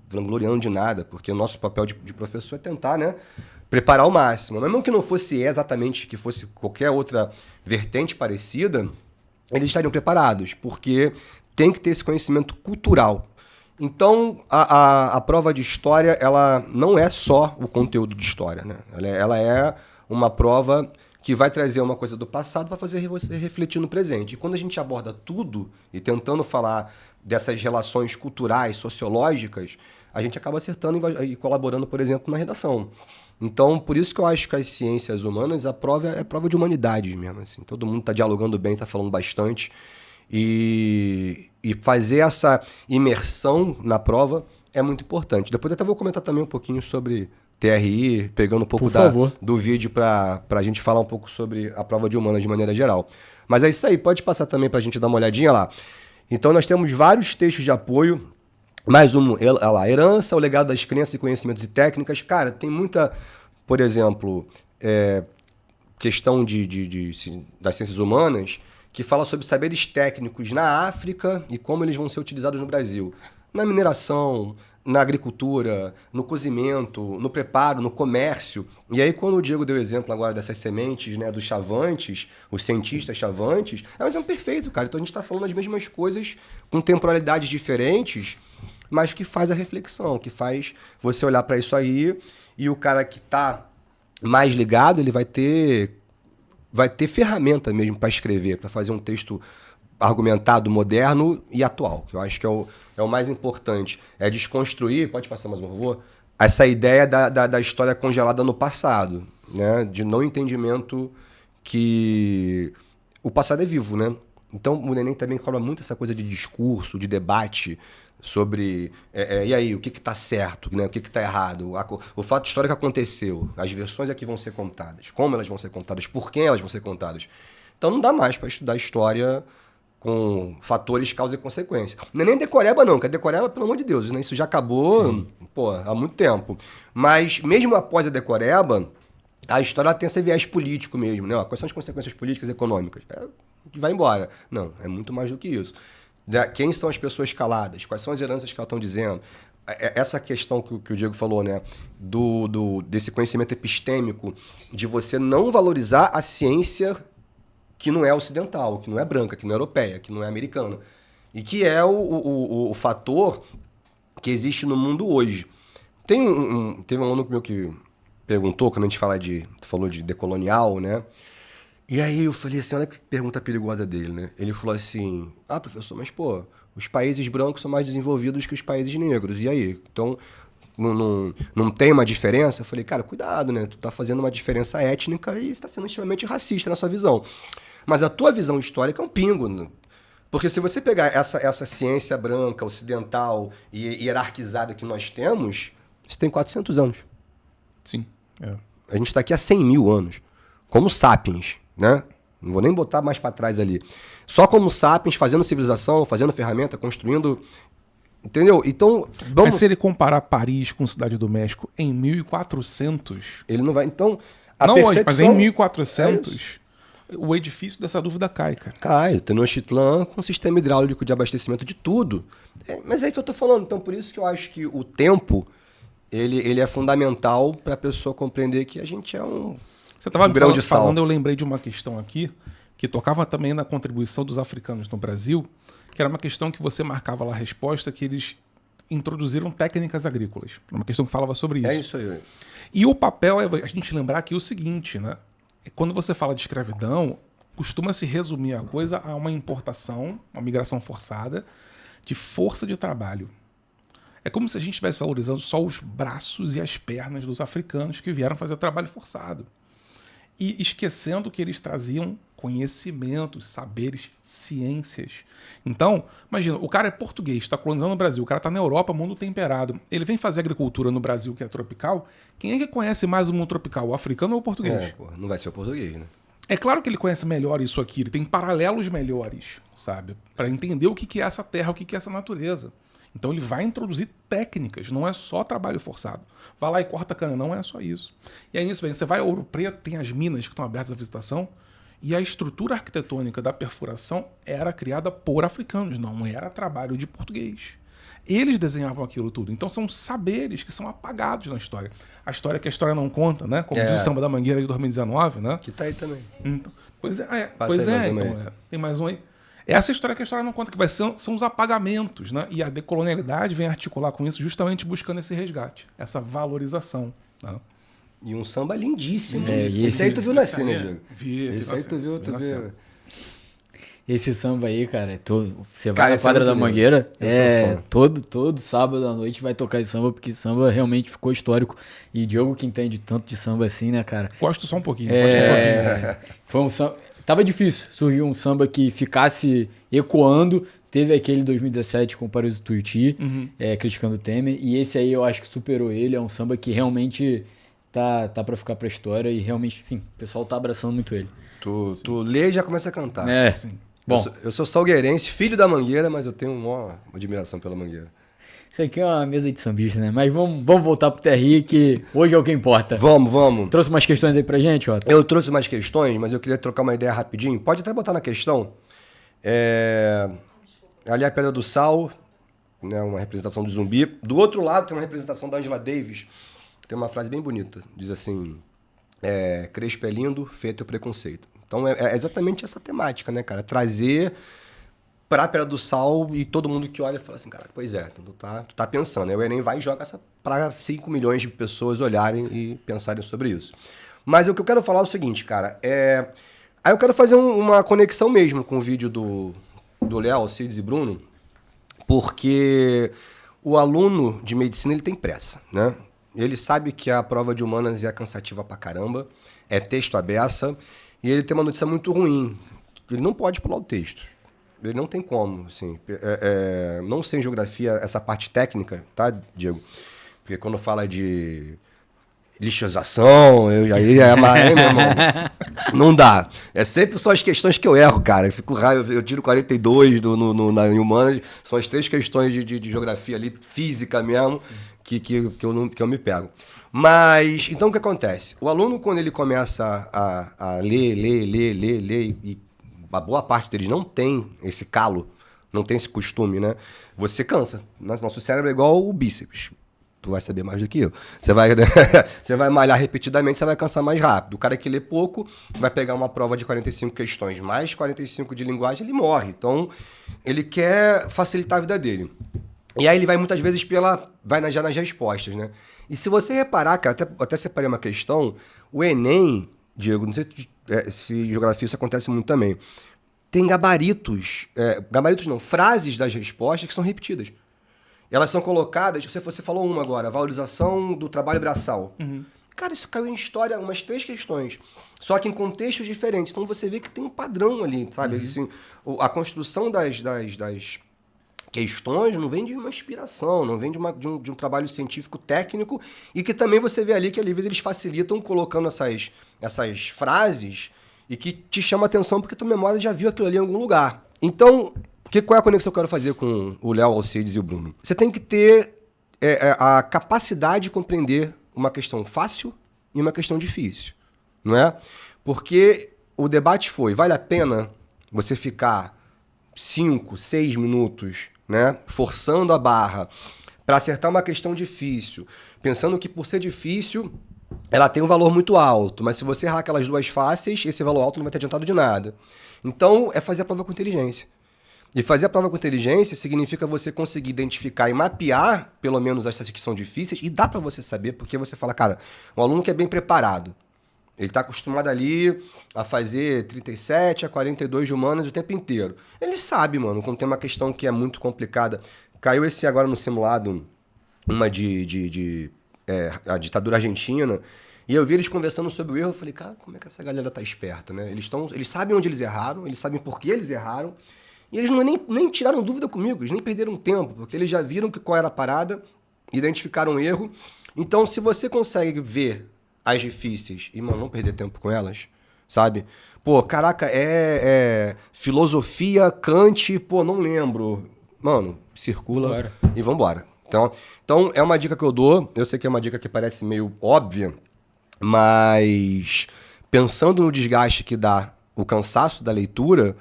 vangloriando de nada, porque o nosso papel de professor é tentar, né, preparar ao máximo. Mas mesmo que não fosse exatamente, que fosse qualquer outra vertente parecida, eles estariam preparados, porque tem que ter esse conhecimento cultural. Então, a prova de história, ela não é só o conteúdo de história, né? Ela é uma prova que vai trazer uma coisa do passado para fazer você refletir no presente. E quando a gente aborda tudo e tentando falar dessas relações culturais, sociológicas, a gente acaba acertando e colaborando, por exemplo, na redação. Então, por isso que eu acho que as ciências humanas, a prova é prova de humanidades mesmo. Assim. Todo mundo está dialogando bem, está falando bastante. E fazer essa imersão na prova é muito importante. Depois até vou comentar também um pouquinho sobre TRI, pegando um pouco do vídeo para a gente falar um pouco sobre a prova de humanas de maneira geral. Mas é isso aí, pode passar também para a gente dar uma olhadinha lá. Então nós temos vários textos de apoio, mais um, lá, herança, o legado das crenças e conhecimentos e técnicas. Cara, tem muita, por exemplo, questão das ciências humanas, que fala sobre saberes técnicos na África e como eles vão ser utilizados no Brasil. Na mineração, na agricultura, no cozimento, no preparo, no comércio. E aí, quando o Diego deu o exemplo agora dessas sementes, né, dos chavantes, os cientistas chavantes, é um exemplo perfeito, cara. Então a gente está falando as mesmas coisas com temporalidades diferentes, mas que faz a reflexão, que faz você olhar para isso aí e o cara que está mais ligado, ele vai ter ferramenta mesmo para escrever, para fazer um texto argumentado, moderno e atual, que eu acho que é o mais importante. É desconstruir, pode passar mais um favor, essa ideia da história congelada no passado, né? De não entendimento que o passado é vivo, né? Então o Enem também cobra muito essa coisa de discurso, de debate sobre, e aí, o que está certo, né? O que está errado, o fato histórico que aconteceu, as versões aqui vão ser contadas, como elas vão ser contadas, por quem elas vão ser contadas. Então não dá mais para estudar história com fatores, causa e consequência. Não é nem decoreba não, porque a decoreba, pelo amor de Deus, né? Isso já acabou há muito tempo. Mas mesmo após a decoreba, a história tem esse viés político mesmo, né? Quais são as consequências políticas e econômicas? Vai embora. Não, é muito mais do que isso. Quem são as pessoas caladas? Quais são as heranças que elas estão dizendo? Essa questão que o Diego falou, né? Desse conhecimento epistêmico, de você não valorizar a ciência que não é ocidental, que não é branca, que não é europeia, que não é americana. E que é o fator que existe no mundo hoje. Teve um aluno meu que perguntou, quando a gente falou de decolonial, né? E aí eu falei assim, olha que pergunta perigosa dele, né? Ele falou assim, professor, mas pô, os países brancos são mais desenvolvidos que os países negros, e aí? Então, não tem uma diferença? Eu falei, cara, cuidado, né? Tu tá fazendo uma diferença étnica e está sendo extremamente racista na sua visão. Mas a tua visão histórica é um pingo, né? Porque se você pegar essa ciência branca, ocidental e hierarquizada que nós temos, isso tem 400 anos. Sim. É. A gente está aqui há 100 mil anos, como sapiens, né? Não vou nem botar mais para trás ali. Só como sapiens, fazendo civilização, fazendo ferramenta, construindo... Entendeu? Então, Mas se ele comparar Paris com Cidade do México em 1400... Ele não vai... Então, não percepção... hoje, mas em 1400... o edifício dessa dúvida cai, cara. Cai, Tenochtitlan com sistema hidráulico de abastecimento de tudo. Mas é aí que eu tô falando. Então, por isso que eu acho que o tempo, ele é fundamental para a pessoa compreender que a gente é Você estava um grão de sal. falando, eu lembrei de uma questão aqui, que tocava também na contribuição dos africanos no Brasil, que era uma questão que você marcava lá a resposta, que eles introduziram técnicas agrícolas. Uma questão que falava sobre isso. É isso aí. E o papel é a gente lembrar aqui o seguinte, né? Quando você fala de escravidão, costuma se resumir a coisa a uma importação, uma migração forçada de força de trabalho. É como se a gente estivesse valorizando só os braços e as pernas dos africanos que vieram fazer trabalho forçado. E esquecendo que eles traziam conhecimentos, saberes, ciências. Então, imagina, o cara é português, está colonizando o Brasil, o cara está na Europa, mundo temperado. Ele vem fazer agricultura no Brasil, que é tropical. Quem é que conhece mais o mundo tropical, o africano ou o português? Não vai ser o português, né? É claro que ele conhece melhor isso aqui, ele tem paralelos melhores, sabe? Para entender o que é essa terra, o que é essa natureza. Então ele vai introduzir técnicas, não é só trabalho forçado. Vai lá e corta cana, não é só isso. E aí nisso vem, você vai a Ouro Preto, tem as minas que estão abertas à visitação, e a estrutura arquitetônica da perfuração era criada por africanos, não era trabalho de português. Eles desenhavam aquilo tudo. Então são saberes que são apagados na história. A história que a história não conta, né? Como diz o Samba da Mangueira de 2019, né? Que tá aí também. Então, pois é, Então, tem mais um aí. Essa história que a história não conta, que são os apagamentos, né? E a decolonialidade vem articular com isso, justamente buscando esse resgate, essa valorização. Né? E um samba lindíssimo. Esse aí tu viu nascer, né, Diego? Vi, esse aí tu viu. Esse samba aí, cara, você vai Cara, na esse quadra é da muito Mangueira, lindo. Eu sou fã. todo sábado à noite vai tocar esse samba, porque samba realmente ficou histórico. E Diogo, que entende tanto de samba assim, né, cara? Gosto só um pouquinho. Foi um samba... Tava difícil, surgiu um samba que ficasse ecoando. Teve aquele 2017 com o Paris do Tuiuti, criticando o Temer. E esse aí eu acho que superou ele. É um samba que realmente tá pra ficar pra história. E realmente, sim, o pessoal tá abraçando muito ele. Tu lê e já começa a cantar. Sim. Bom, Eu sou salgueirense, filho da Mangueira, mas eu tenho uma admiração pela Mangueira. isso aqui é uma mesa de sambista, né? Mas vamos voltar pro TRI, que hoje é o que importa. Vamos. Trouxe umas questões aí pra gente, Otto? Eu trouxe umas questões, mas eu queria trocar uma ideia rapidinho. Pode até botar na questão. Ali é a Pedra do Sal, né, uma representação do zumbi. Do outro lado tem uma representação da Angela Davis. Tem uma frase bem bonita. Diz assim, Crespo é lindo, feito é preconceito. Então é exatamente essa temática, né, cara? Trazer pra Pedra do Sal e todo mundo que olha fala assim, cara, pois é, tu tá pensando, né? O Enem vai e joga essa pra 5 milhões de pessoas olharem e pensarem sobre isso. Mas o que eu quero falar é o seguinte, cara, aí eu quero fazer uma conexão mesmo com o vídeo do Léo, Alcides e Bruno, porque o aluno de medicina, ele tem pressa, né? Ele sabe que a prova de humanas é cansativa pra caramba, é texto à beça, e ele tem uma notícia muito ruim, ele não pode pular o texto. Ele não tem como, assim. Não sei em geografia essa parte técnica, tá, Diego? Porque quando fala de lixização, aí é mais, meu irmão. Não dá. É sempre só as questões que eu erro, cara. Eu fico raiva, eu tiro 42 em humanas. São as 3 questões de geografia ali, física mesmo, que eu me pego. Mas, então o que acontece? O aluno, quando ele começa a ler, e a boa parte deles não tem esse calo, não tem esse costume, né? Você cansa. Nosso cérebro é igual o bíceps. Tu vai saber mais do que eu. Você vai malhar repetidamente, você vai cansar mais rápido. O cara que lê pouco vai pegar uma prova de 45 questões, mais 45 de linguagem, ele morre. Então, ele quer facilitar a vida dele. E aí ele vai muitas vezes já nas respostas, né? E se você reparar, cara, até separei uma questão, o Enem, Diego, não sei, geografia isso acontece muito também. Tem gabaritos não, frases das respostas que são repetidas. Elas são colocadas, você falou uma agora, valorização do trabalho braçal. Cara, isso caiu em história umas 3 questões, só que em contextos diferentes. Então você vê que tem um padrão ali, sabe? Assim, a construção das questões não vem de uma inspiração, não vem de um trabalho científico técnico, e que também você vê ali que, às vezes, eles facilitam colocando essas frases e que te chama a atenção porque tua memória já viu aquilo ali em algum lugar. Então, qual é a conexão que eu quero fazer com o Léo, Alcides e o Bruno? Você tem que ter a capacidade de compreender uma questão fácil e uma questão difícil, não é? Porque o debate vale a pena você ficar 5, 6 minutos, né, forçando a barra para acertar uma questão difícil, pensando que por ser difícil ela tem um valor muito alto, mas se você errar aquelas 2 fáceis, esse valor alto não vai ter adiantado de nada. Então, é fazer a prova com inteligência. E fazer a prova com inteligência significa você conseguir identificar e mapear, pelo menos, essas que são difíceis, e dá para você saber, porque você fala, cara, um aluno que é bem preparado, ele está acostumado ali a fazer 37 a 42 de humanas o tempo inteiro. Ele sabe, mano, quando tem uma questão que é muito complicada. Caiu agora no simulado, uma a ditadura argentina, e eu vi eles conversando sobre o erro, eu falei, cara, como é que essa galera tá esperta, né? Eles sabem onde eles erraram, eles sabem por que eles erraram, e eles nem tiraram dúvida comigo, eles nem perderam tempo, porque eles já viram qual era a parada, identificaram o erro. Então, se você consegue ver as difíceis e, mano, não perder tempo com elas, sabe? Pô, caraca, filosofia, Kant, pô, não lembro. Mano, circula e vambora. Então, é uma dica que eu dou, eu sei que é uma dica que parece meio óbvia, mas pensando no desgaste que dá o cansaço da leitura,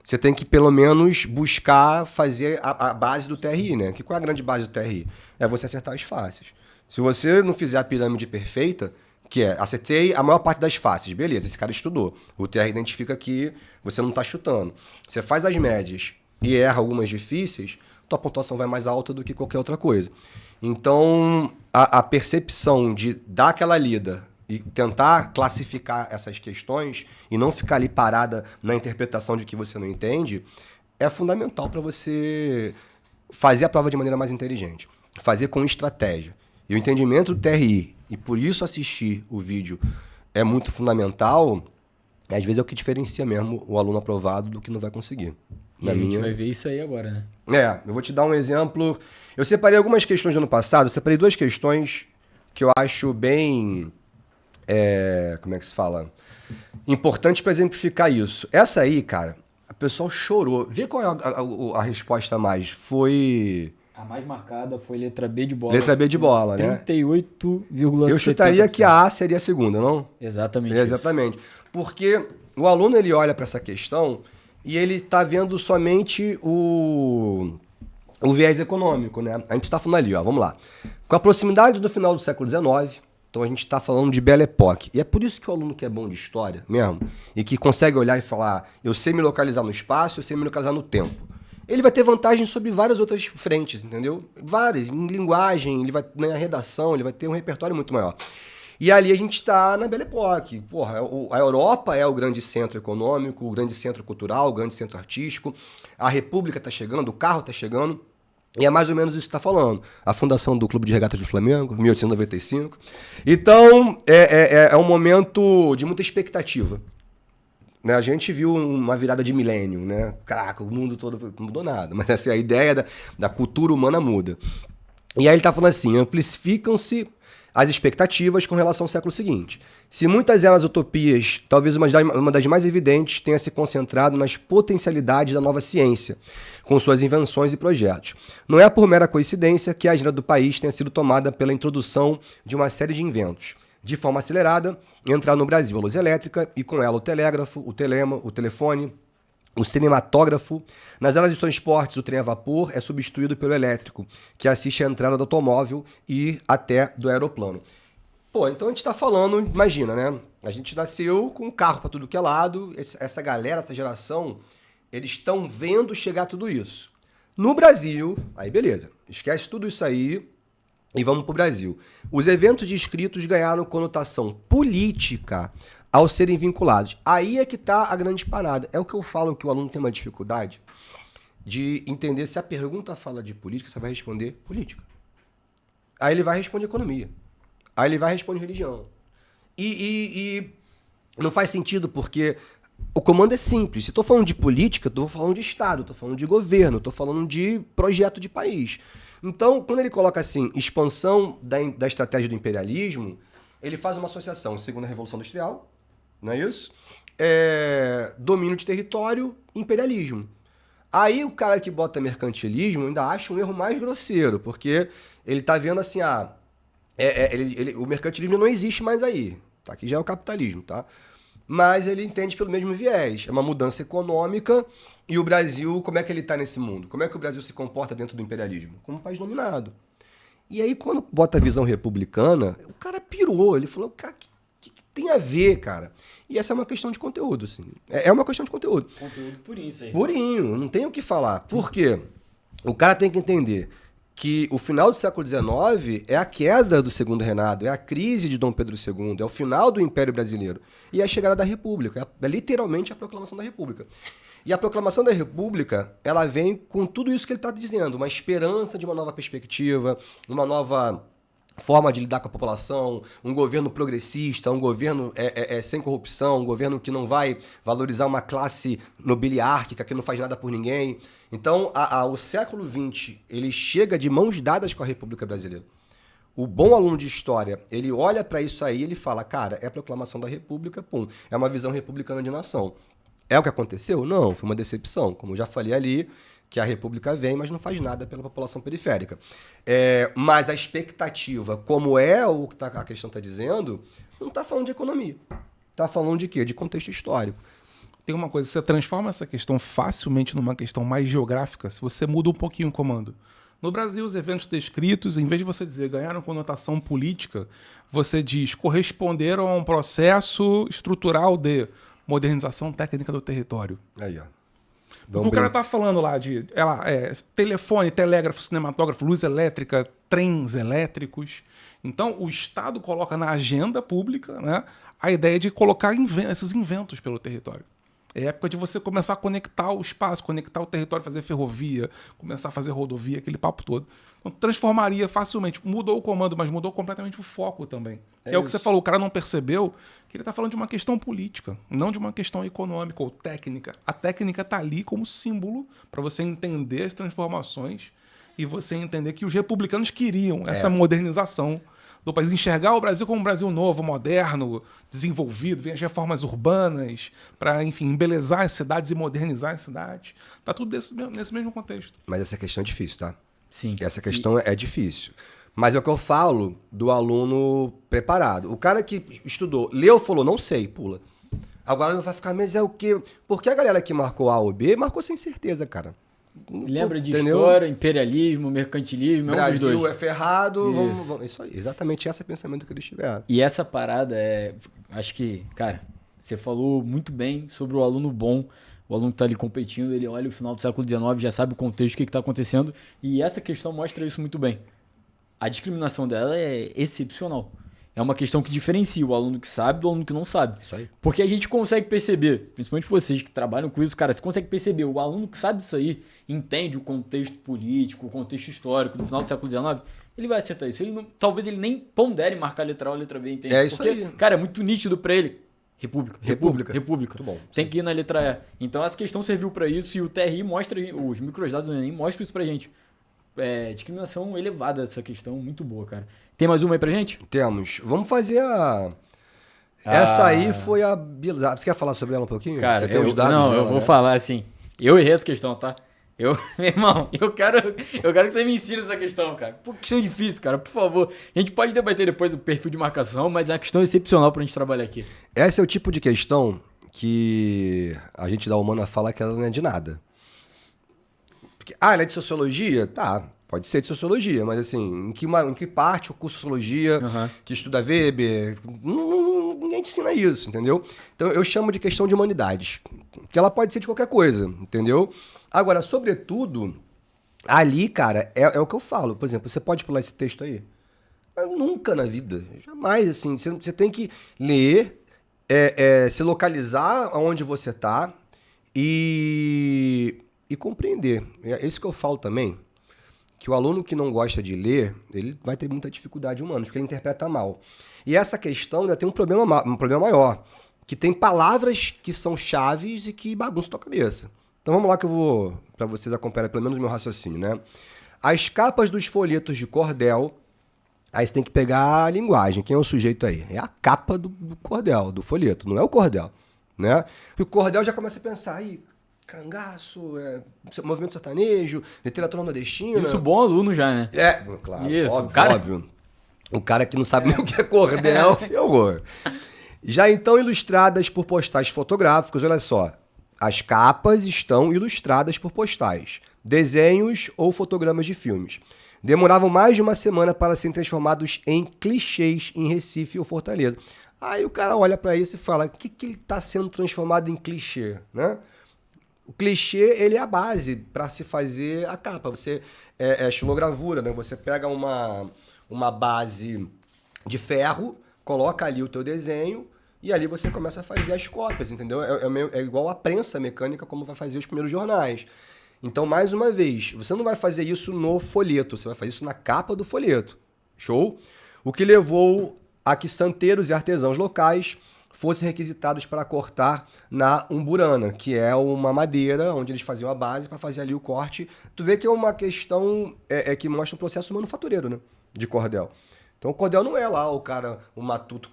você tem que, pelo menos, buscar fazer a base do TRI, né? Qual é a grande base do TRI? É você acertar as fáceis. Se você não fizer a pirâmide perfeita, que acertei a maior parte das fáceis, beleza, esse cara estudou. O TRI identifica que você não está chutando. Você faz as médias e erra algumas difíceis, tua pontuação vai mais alta do que qualquer outra coisa. Então, a percepção de dar aquela lida e tentar classificar essas questões e não ficar ali parada na interpretação de que você não entende, é fundamental para você fazer a prova de maneira mais inteligente, fazer com estratégia. E o entendimento do TRI, e por isso assistir o vídeo é muito fundamental, às vezes é o que diferencia mesmo o aluno aprovado do que não vai conseguir. E a gente vai ver isso aí agora, né? Eu vou te dar um exemplo. Eu separei algumas questões do ano passado, separei 2 questões que eu acho bem... como é que se fala? Importante para exemplificar isso. Essa aí, cara, a pessoa chorou. Vê qual é a resposta mais. Foi... A mais marcada foi letra B de bola. Letra B de bola, 38,7%. Eu chutaria que a A seria a segunda, não? Exatamente. Exatamente. Porque o aluno, ele olha para essa questão e ele está vendo somente o viés econômico, né? A gente está falando ali, ó, vamos lá. Com a proximidade do final do século XIX, então a gente está falando de Belle Époque. E é por isso que o aluno que é bom de história mesmo, e que consegue olhar e falar, eu sei me localizar no espaço, eu sei me localizar no tempo. Ele vai ter vantagem sobre várias outras frentes, entendeu? Várias, em linguagem, ele vai na redação, ele vai ter um repertório muito maior. E ali a gente está na Belle Époque. Porra, a Europa é o grande centro econômico, o grande centro cultural, o grande centro artístico. A República está chegando, o carro está chegando. E é mais ou menos isso que está falando. A fundação do Clube de Regatas do Flamengo, 1895. Então, é um momento de muita expectativa. Né? A gente viu uma virada de milênio, né? Caraca, o mundo todo não mudou nada. Mas assim, a ideia da cultura humana muda. E aí ele está falando assim, amplificam-se as expectativas com relação ao século seguinte. Se muitas delas utopias, talvez uma das mais evidentes tenha se concentrado nas potencialidades da nova ciência, com suas invenções e projetos. Não é por mera coincidência que a agenda do país tenha sido tomada pela introdução de uma série de inventos. De forma acelerada, entrar no Brasil a luz elétrica e com ela o telégrafo, o telema, o telefone, o cinematógrafo. Nas áreas de transportes, o trem a vapor é substituído pelo elétrico, que assiste à entrada do automóvel e até do aeroplano. Pô, então a gente está falando, imagina, né? A gente nasceu com um carro para tudo que é lado, essa galera, essa geração, eles estão vendo chegar tudo isso. No Brasil, aí beleza, esquece tudo isso aí e vamos para o Brasil. Os eventos descritos ganharam conotação política ao serem vinculados. Aí é que está a grande parada. É o que eu falo, que o aluno tem uma dificuldade de entender se a pergunta fala de política, você vai responder política. Aí ele vai responder economia. Aí ele vai responder religião. E não faz sentido porque o comando é simples. Se estou falando de política, estou falando de Estado, estou falando de governo, estou falando de projeto de país. Então, quando ele coloca assim, expansão da estratégia do imperialismo, ele faz uma associação, segundo a Revolução Industrial, não é isso? Domínio de território, imperialismo. Aí o cara que bota mercantilismo ainda acha um erro mais grosseiro, porque ele está vendo assim, o mercantilismo não existe mais aí. Tá? Aqui já é o capitalismo, tá? Mas ele entende pelo mesmo viés. É uma mudança econômica e o Brasil, como é que ele está nesse mundo? Como é que o Brasil se comporta dentro do imperialismo? Como um país dominado. E aí, quando bota a visão republicana, o cara pirou. Ele falou, cara, o que tem a ver, cara? E essa é uma questão de conteúdo, assim. É uma questão de conteúdo. Conteúdo purinho isso aí. Purinho, não tem o que falar. Por quê? O cara tem que entender que o final do século XIX é a queda do segundo reinado, é a crise de Dom Pedro II, é o final do Império Brasileiro. E a chegada da República, é literalmente a proclamação da República. E a proclamação da República, ela vem com tudo isso que ele está dizendo, uma esperança de uma nova perspectiva, uma nova forma de lidar com a população, um governo progressista, um governo sem corrupção, um governo que não vai valorizar uma classe nobiliárquica, que não faz nada por ninguém. Então, o século XX, ele chega de mãos dadas com a República Brasileira. O bom aluno de história, ele olha para isso aí e ele fala, cara, é a proclamação da República, pum, é uma visão republicana de nação. É o que aconteceu? Não, foi uma decepção. Como eu já falei ali, que a República vem, mas não faz nada pela população periférica. Mas a expectativa, como é o que a questão está dizendo, não está falando de economia. Está falando de quê? De contexto histórico. Tem uma coisa, você transforma essa questão facilmente numa questão mais geográfica se você muda um pouquinho o comando. No Brasil, os eventos descritos, em vez de você dizer ganharam conotação política, você diz corresponderam a um processo estrutural de modernização técnica do território. Aí, ó. O cara tá falando lá de telefone, telégrafo, cinematógrafo, luz elétrica, trens elétricos. Então, o Estado coloca na agenda pública, né, a ideia de colocar esses inventos pelo território. É época de você começar a conectar o espaço, conectar o território, fazer ferrovia, começar a fazer rodovia, aquele papo todo. Então, transformaria facilmente. Mudou o comando, mas mudou completamente o foco também. É o que você falou, o cara não percebeu que ele está falando de uma questão política, não de uma questão econômica ou técnica. A técnica está ali como símbolo para você entender as transformações e você entender que os republicanos queriam essa modernização do país, enxergar o Brasil como um Brasil novo, moderno, desenvolvido, vem as reformas urbanas para, enfim, embelezar as cidades e modernizar as cidades. Está tudo nesse mesmo contexto. Mas essa questão é difícil, tá? Sim. Essa questão é difícil. Mas é o que eu falo do aluno preparado. O cara que estudou, leu, falou, não sei, pula. Agora vai ficar, mas é o quê? Porque a galera que marcou A ou B, marcou sem certeza, cara. Lembra de Entendeu? História, imperialismo, mercantilismo, é um dos Brasil dois. é ferrado, Isso. vamos. Isso aí, exatamente esse pensamento que eles tiveram. E essa parada acho que, cara, você falou muito bem sobre o aluno bom, o aluno que tá ali competindo, ele olha o final do século XIX, já sabe o contexto, o que tá acontecendo, e essa questão mostra isso muito bem. A discriminação dela é excepcional. É uma questão que diferencia o aluno que sabe do aluno que não sabe. Isso aí. Porque a gente consegue perceber, principalmente vocês que trabalham com isso, cara, você consegue perceber, o aluno que sabe disso aí, entende o contexto político, o contexto histórico do final do século XIX, ele vai acertar isso. Talvez ele nem pondere marcar a letra A ou a letra B, entende? É isso Porque, aí. cara, é muito nítido pra ele. República. Muito bom. Tem que ir na letra E. Então essa questão serviu pra isso e o TRI mostra, os microdados do Enem mostram isso pra gente. Discriminação elevada essa questão, muito boa, cara. Tem mais uma aí pra gente? Temos. Vamos fazer Essa aí foi a bizarra. Você quer falar sobre ela um pouquinho? Cara, Você tem os dados dela, eu vou né? falar assim. Eu errei essa questão, tá? Meu irmão, eu quero que você me ensine essa questão, cara. Pô, questão difícil, cara, por favor. A gente pode debater depois o perfil de marcação, mas é uma questão excepcional pra gente trabalhar aqui. Esse é o tipo de questão que a gente da humana fala que ela não é de nada. Porque, ela é de sociologia? Tá, pode ser de sociologia, mas assim, em que parte o curso de sociologia, que estuda Weber, ninguém te ensina isso, entendeu? Então eu chamo de questão de humanidades, que ela pode ser de qualquer coisa, entendeu? Agora, sobretudo, ali, cara, é o que eu falo. Por exemplo, você pode pular esse texto aí? Nunca na vida, jamais, assim, você tem que ler, se localizar onde você está e compreender. É isso que eu falo também, que o aluno que não gosta de ler, ele vai ter muita dificuldade humana, porque ele interpreta mal. E essa questão ainda tem um problema maior, que tem palavras que são chaves e que bagunçam a tua cabeça. Então vamos lá que eu vou, para vocês acompanharem pelo menos o meu raciocínio, né? As capas dos folhetos de cordel, aí você tem que pegar a linguagem. Quem é o sujeito aí? É a capa do cordel, do folheto, não é o cordel, né? E o cordel já começa a pensar, aí, cangaço, movimento sertanejo, literatura nordestina. Isso, bom aluno já, né? Claro, Isso, óbvio. O cara que não sabe nem o que é cordel, ferrou. Já então ilustradas por postais fotográficos, olha só. As capas estão ilustradas por postais, desenhos ou fotogramas de filmes. Demoravam mais de uma semana para serem transformados em clichês em Recife ou Fortaleza. Aí o cara olha para isso e fala, o que ele está sendo transformado em clichê, né? O clichê, ele é a base para se fazer a capa. Você é estilogravura, né? Você pega uma base de ferro, coloca ali o teu desenho e ali você começa a fazer as cópias, entendeu? É igual a prensa mecânica como vai fazer os primeiros jornais. Então, mais uma vez, você não vai fazer isso no folheto, você vai fazer isso na capa do folheto. Show? O que levou a que santeiros e artesãos locais fossem requisitados para cortar na umburana, que é uma madeira onde eles faziam a base para fazer ali o corte. Tu vê que é uma questão que mostra o processo manufatureiro, né, de cordel. Então o cordel não é lá o cara, o matuto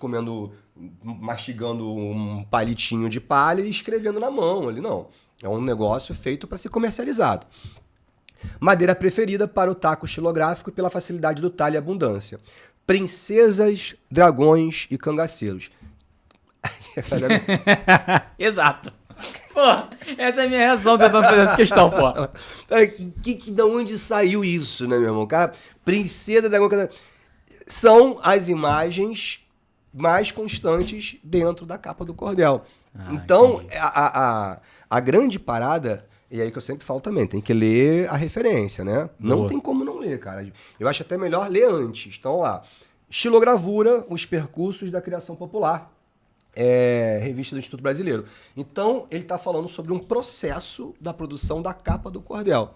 mastigando um palitinho de palha e escrevendo na mão ali, não. É um negócio feito para ser comercializado. Madeira preferida para o taco estilográfico pela facilidade do talho e abundância. Princesas, dragões e cangaceiros. Exato. Pô, essa é a minha reação tentando fazer essa questão, pô. Da onde saiu isso, né, meu irmão? Cara, princesa, dragão, são as imagens mais constantes dentro da capa do cordel. Então, a grande parada, e aí que eu sempre falo também, tem que ler a referência, né? Não tem como não ler, cara. Eu acho até melhor ler antes. Então, lá, estilogravura, os percursos da criação popular. Revista do Instituto Brasileiro. Então, ele está falando sobre um processo da produção da capa do cordel.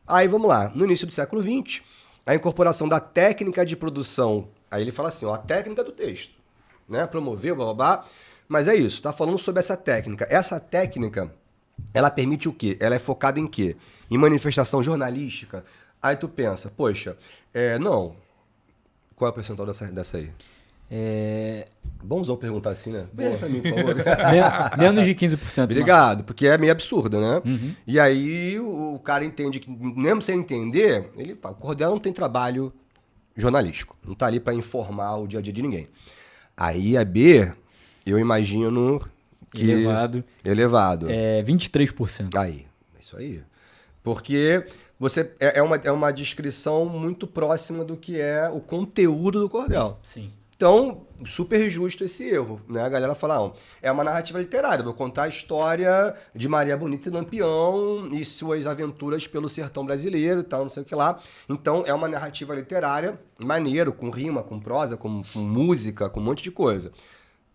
Aí, vamos lá. No início do século XX, a incorporação da técnica de produção, aí ele fala assim, ó, a técnica do texto, né? Promoveu, blá, blá, blá. Mas é isso, está falando sobre essa técnica. Essa técnica, ela permite o quê? Ela é focada em quê? Em manifestação jornalística. Aí tu pensa, poxa, não. Qual é o percentual dessa aí? Bonzão perguntar assim, né? Veja pra mim, por favor. Menos de 15%. Obrigado, porque é meio absurdo, né? Uhum. E aí o cara entende que, mesmo sem entender, o cordel não tem trabalho jornalístico. Não tá ali para informar o dia a dia de ninguém. Aí a B, eu imagino que... Elevado. 23%. Aí, é isso aí. Porque você é uma descrição muito próxima do que é o conteúdo do cordel. Sim. Então, super justo esse erro, né? A galera fala, é uma narrativa literária, vou contar a história de Maria Bonita e Lampião e suas aventuras pelo sertão brasileiro e tal, não sei o que lá. Então, é uma narrativa literária, maneiro, com rima, com prosa, com música, com um monte de coisa.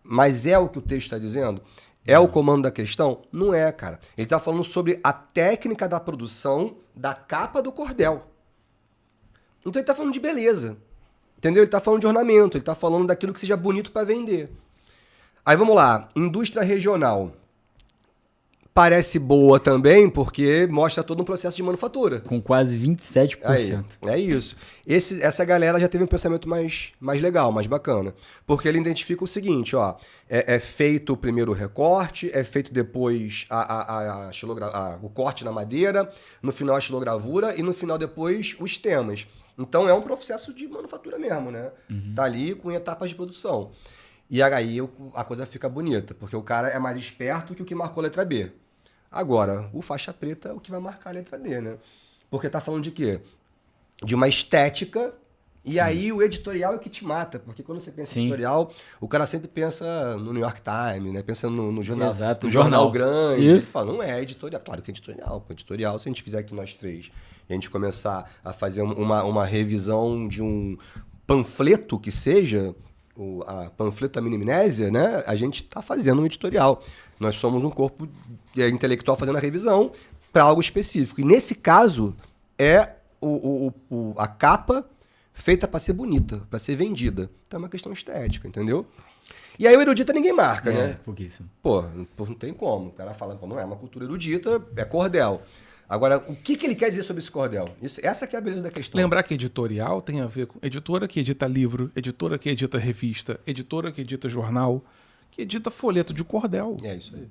Mas é o que o texto está dizendo? É o comando da questão? Não é, cara. Ele está falando sobre a técnica da produção da capa do cordel. Então, ele está falando de beleza. Entendeu? Ele está falando de ornamento, ele está falando daquilo que seja bonito para vender. Aí vamos lá, indústria regional. Parece boa também, porque mostra todo um processo de manufatura. Com quase 27%. Aí, é isso. Essa galera já teve um pensamento mais legal, mais bacana. Porque ele identifica o seguinte, ó. É feito o primeiro recorte, é feito depois o corte na madeira, no final a estilogravura e no final depois os temas. Então é um processo de manufatura mesmo, né? Uhum. Tá ali com etapas de produção. E aí a coisa fica bonita, porque o cara é mais esperto que o que marcou a letra B. Agora, o faixa preta é o que vai marcar a letra D, né? Porque tá falando de quê? De uma estética, e aí o editorial é que te mata. Porque quando você pensa em editorial, o cara sempre pensa no New York Times, né? Pensa no jornal, exato, no jornal grande. Isso. Ele fala, não é editorial. Claro que é editorial. Pô, editorial, se a gente fizer aqui nós três, e a gente começar a fazer uma revisão de um panfleto que seja, a panfleto da Minimnésia, né, a gente está fazendo um editorial. Nós somos um corpo intelectual fazendo a revisão para algo específico. E nesse caso, é a capa feita para ser bonita, para ser vendida. Então é uma questão estética, entendeu? E aí o erudita ninguém marca, né? Pouquíssimo. Pô, não tem como. O cara fala, pô, não é uma cultura erudita, é cordel. Agora, o que ele quer dizer sobre esse cordel? Essa que é a beleza da questão. Lembrar que editorial tem a ver com editora que edita livro, editora que edita revista, editora que edita jornal, que edita folheto de cordel. É isso aí.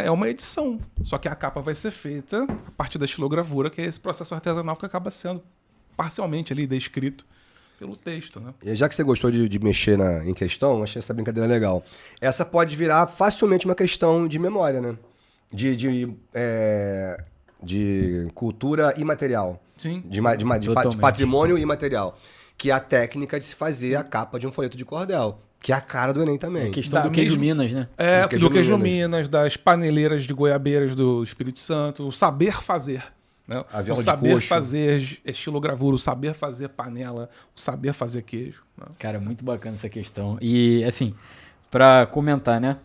É uma edição. Só que a capa vai ser feita a partir da estilogravura, que é esse processo artesanal que acaba sendo parcialmente ali descrito pelo texto, né? E já que você gostou de mexer em questão, achei essa brincadeira legal. Essa pode virar facilmente uma questão de memória, né? De cultura imaterial. Sim. De patrimônio imaterial. Que é a técnica de se fazer a capa de um folheto de cordel. Que é a cara do Enem também. É questão do queijo Minas, né? Do queijo Minas, das paneleiras de goiabeiras do Espírito Santo, o saber fazer. Né? O saber fazer estilogravura, o saber fazer panela, o saber fazer queijo. Né? Cara, muito bacana essa questão. E, assim, pra comentar, né?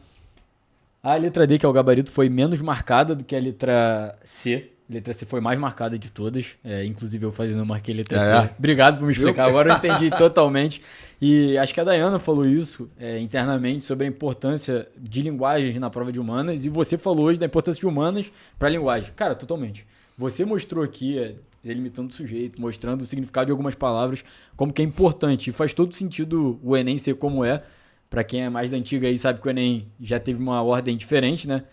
A letra D, que é o gabarito, foi menos marcada do que a letra C. A letra C foi mais marcada de todas. Inclusive eu marquei a letra C. Obrigado por me explicar. Agora eu entendi totalmente. E acho que a Dayana falou isso internamente sobre a importância de linguagens na prova de humanas. E você falou hoje da importância de humanas para a linguagem. Cara, totalmente. Você mostrou aqui, delimitando o sujeito, mostrando o significado de algumas palavras, como que é importante. E faz todo sentido o Enem ser como é. Para quem é mais da antiga aí sabe que o Enem já teve uma ordem diferente, né?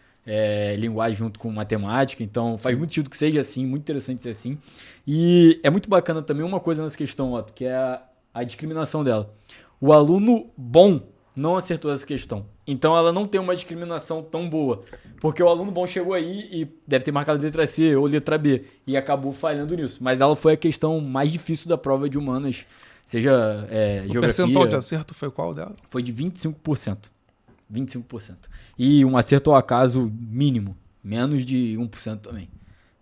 Linguagem junto com matemática, então faz muito sentido que seja assim, muito interessante ser assim. E é muito bacana também uma coisa nessa questão, Otto, que é a discriminação dela. O aluno bom não acertou essa questão. Então ela não tem uma discriminação tão boa. Porque o aluno bom chegou aí e deve ter marcado letra C ou letra B e acabou falhando nisso. Mas ela foi a questão mais difícil da prova de humanas, seja geografia... O percentual de acerto foi qual dela? Foi de 25%. 25%. E um acerto ao acaso mínimo. Menos de 1% também.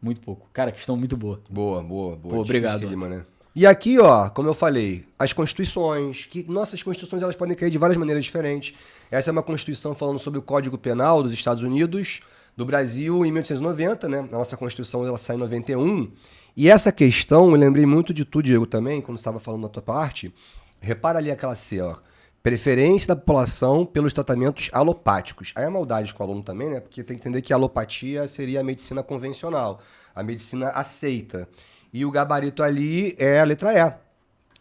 Muito pouco. Cara, questão muito boa. Boa. Pô, obrigado. Né? E aqui, ó, como eu falei, as constituições, nossas constituições elas podem cair de várias maneiras diferentes. Essa é uma constituição falando sobre o Código Penal dos Estados Unidos, do Brasil, em 1890, né? A nossa Constituição ela sai em 91. E essa questão, eu lembrei muito de tu, Diego, também, quando estava falando da tua parte. Repara ali aquela C, ó. Preferência da população pelos tratamentos alopáticos. Aí é maldade com o aluno também, né? Porque tem que entender que a alopatia seria a medicina convencional, a medicina aceita. E o gabarito ali é a letra E.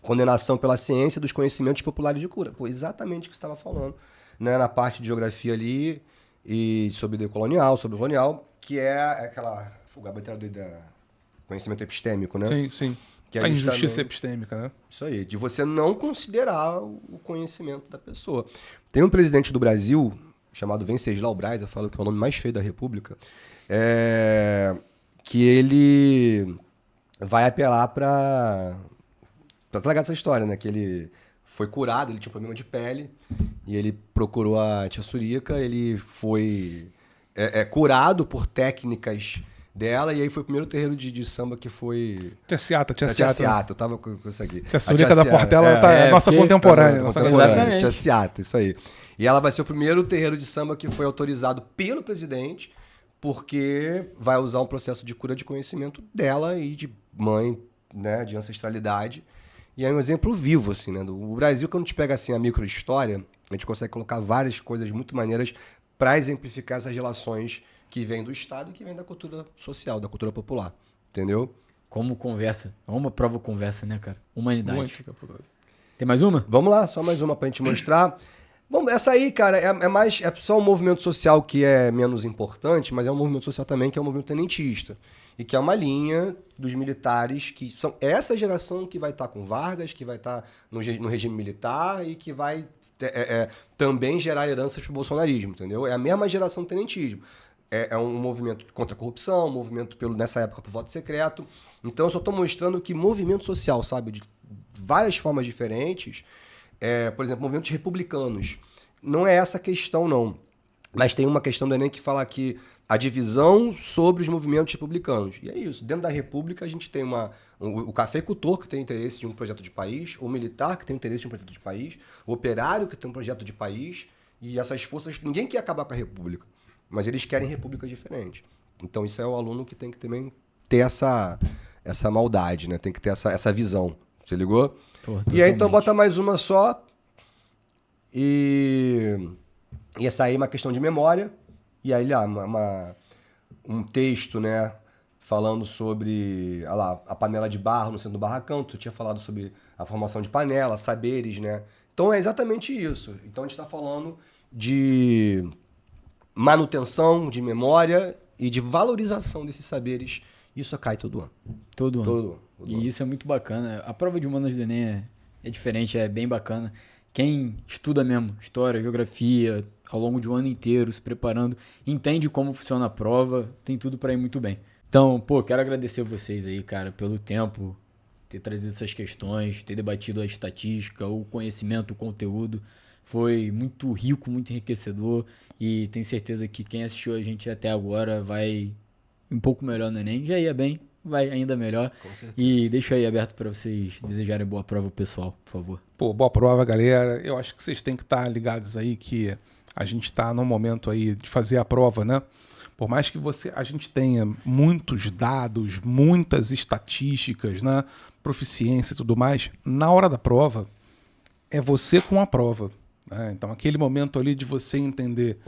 Condenação pela ciência dos conhecimentos populares de cura. Pô, exatamente o que você estava falando, né? Na parte de geografia ali, e sobre decolonial, sobre colonial, que é aquela... O gabarito da conhecimento epistêmico, né? Sim, sim. Que a injustiça epistêmica, né? Isso aí, de você não considerar o conhecimento da pessoa. Tem um presidente do Brasil, chamado Venceslau Braz, eu falo que é o nome mais feio da República, que ele vai apelar para tragar essa história, né? Que ele foi curado, ele tinha um problema de pele, e ele procurou a tia Surica, ele foi curado por técnicas dela, e aí foi o primeiro terreiro de samba que foi... Tia Seata. Eu tava com isso aqui. Tia Surica da Portela é nossa contemporânea. Exatamente. Tia Seata, isso aí. E ela vai ser o primeiro terreiro de samba que foi autorizado pelo presidente, porque vai usar um processo de cura de conhecimento dela e de mãe, né, de ancestralidade. E é um exemplo vivo, assim, né? O Brasil, quando a gente pega assim, a micro-história, a gente consegue colocar várias coisas muito maneiras para exemplificar essas relações que vem do Estado e que vem da cultura social, da cultura popular. Entendeu? Como conversa. É uma prova conversa, né, cara? Humanidade. Muito. Tem mais uma? Vamos lá, só mais uma pra gente mostrar. Bom, essa aí, cara, é só um movimento social que é menos importante, mas é um movimento social também que é um movimento tenentista. E que é uma linha dos militares que são essa geração que vai estar com Vargas, que vai estar no regime militar e que vai também gerar heranças para o bolsonarismo, entendeu? É a mesma geração do tenentismo. É um movimento contra a corrupção, um movimento, nessa época, por voto secreto. Então, eu só estou mostrando que movimento social, sabe, de várias formas diferentes, por exemplo, movimentos republicanos. Não é essa a questão, não. Mas tem uma questão do Enem que fala que a divisão sobre os movimentos republicanos. E é isso. Dentro da República, a gente tem o cafeicultor, que tem interesse de um projeto de país, o militar, que tem interesse de um projeto de país, o operário, que tem um projeto de país, e essas forças, ninguém quer acabar com a República, mas eles querem repúblicas diferentes. Então, isso é o aluno que tem que também ter essa maldade, né? Tem que ter essa visão. Você ligou? Pô, e aí, então, totalmente. bota mais uma só. E essa aí é uma questão de memória. E aí, um texto, né? Falando sobre a panela de barro no centro do barracão. Tu tinha falado sobre a formação de panela, saberes, né? Então, é exatamente isso. Então, a gente está falando de manutenção, de memória e de valorização desses saberes. Isso cai todo ano. Todo ano. Todo E ano. isso é muito bacana. A prova de humanas do Enem é diferente, é bem bacana. Quem estuda mesmo história, geografia, ao longo de um ano inteiro, se preparando, entende como funciona a prova, tem tudo para ir muito bem. Então, pô, quero agradecer vocês aí, cara, pelo tempo, ter trazido essas questões, ter debatido a estatística, o conhecimento, o conteúdo. Foi muito rico, muito enriquecedor e tenho certeza que quem assistiu a gente até agora vai um pouco melhor no Enem. Já ia bem, vai ainda melhor. Com certeza. E deixo aí aberto para vocês desejarem boa prova pessoal, por favor. Pô, boa prova, galera. Eu acho que vocês têm que estar ligados aí que a gente está no momento aí de fazer a prova, né? Por mais que a gente tenha muitos dados, muitas estatísticas, né? Proficiência e tudo mais, na hora da prova, é você com a prova, né? Então, aquele momento ali de você entender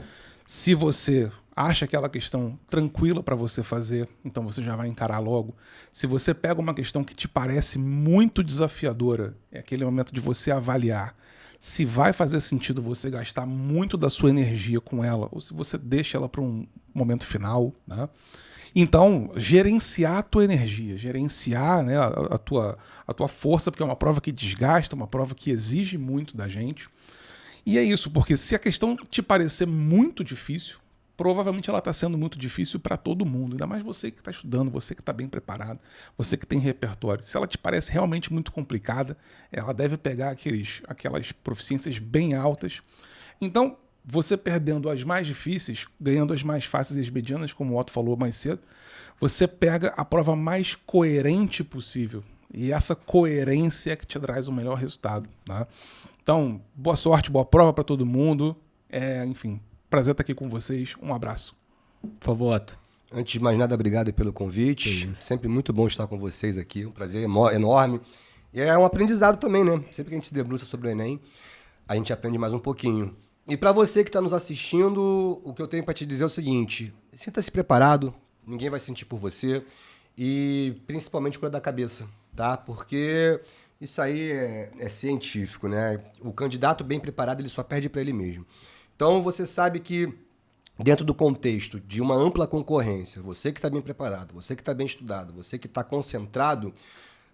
se você acha aquela questão tranquila para você fazer, então você já vai encarar logo. Se você pega uma questão que te parece muito desafiadora, é aquele momento de você avaliar se vai fazer sentido você gastar muito da sua energia com ela, ou se você deixa ela para um momento final, né? Então, gerenciar a tua energia, gerenciar, né, a tua força, porque é uma prova que desgasta, uma prova que exige muito da gente. E é isso, porque se a questão te parecer muito difícil, provavelmente ela está sendo muito difícil para todo mundo, ainda mais você que está estudando, você que está bem preparado, você que tem repertório. Se ela te parece realmente muito complicada, ela deve pegar aquelas proficiências bem altas. Então, você perdendo as mais difíceis, ganhando as mais fáceis e as medianas, como o Otto falou mais cedo, você pega a prova mais coerente possível. E essa coerência é que te traz o melhor resultado, tá? Então, boa sorte, boa prova para todo mundo. Enfim, prazer estar aqui com vocês. Um abraço. Por favor, Otto. Antes de mais nada, obrigado pelo convite. Sempre muito bom estar com vocês aqui. Um prazer enorme. E é um aprendizado também, né? Sempre que a gente se debruça sobre o Enem, a gente aprende mais um pouquinho. E para você que está nos assistindo, o que eu tenho para te dizer é o seguinte: sinta-se preparado, ninguém vai sentir por você. E principalmente cuida da cabeça, tá? Porque isso aí é científico, né? O candidato bem preparado, ele só perde para ele mesmo. Então, você sabe que dentro do contexto de uma ampla concorrência, você que está bem preparado, você que está bem estudado, você que está concentrado,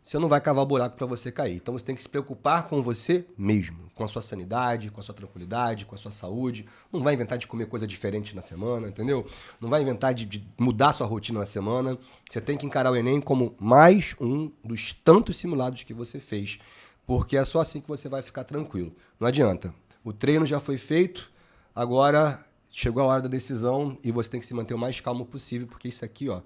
você não vai cavar buraco para você cair. Então, você tem que se preocupar com você mesmo, com a sua sanidade, com a sua tranquilidade, com a sua saúde. Não vai inventar de comer coisa diferente na semana, entendeu? Não vai inventar de mudar sua rotina na semana. Você tem que encarar o Enem como mais um dos tantos simulados que você fez, porque é só assim que você vai ficar tranquilo. Não adianta. O treino já foi feito, agora chegou a hora da decisão e você tem que se manter o mais calmo possível, porque isso aqui, ó,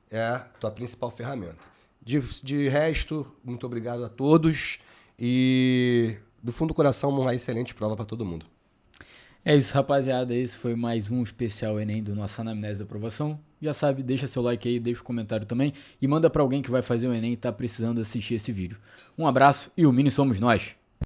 é a tua principal ferramenta. De resto, muito obrigado a todos e do fundo do coração, uma excelente prova para todo mundo. É isso, rapaziada. Esse foi mais um especial Enem do nosso Anamnese da Aprovação. Já sabe, deixa seu like aí, deixa um comentário também e manda para alguém que vai fazer o Enem e tá precisando assistir esse vídeo. Um abraço e o Mini somos nós!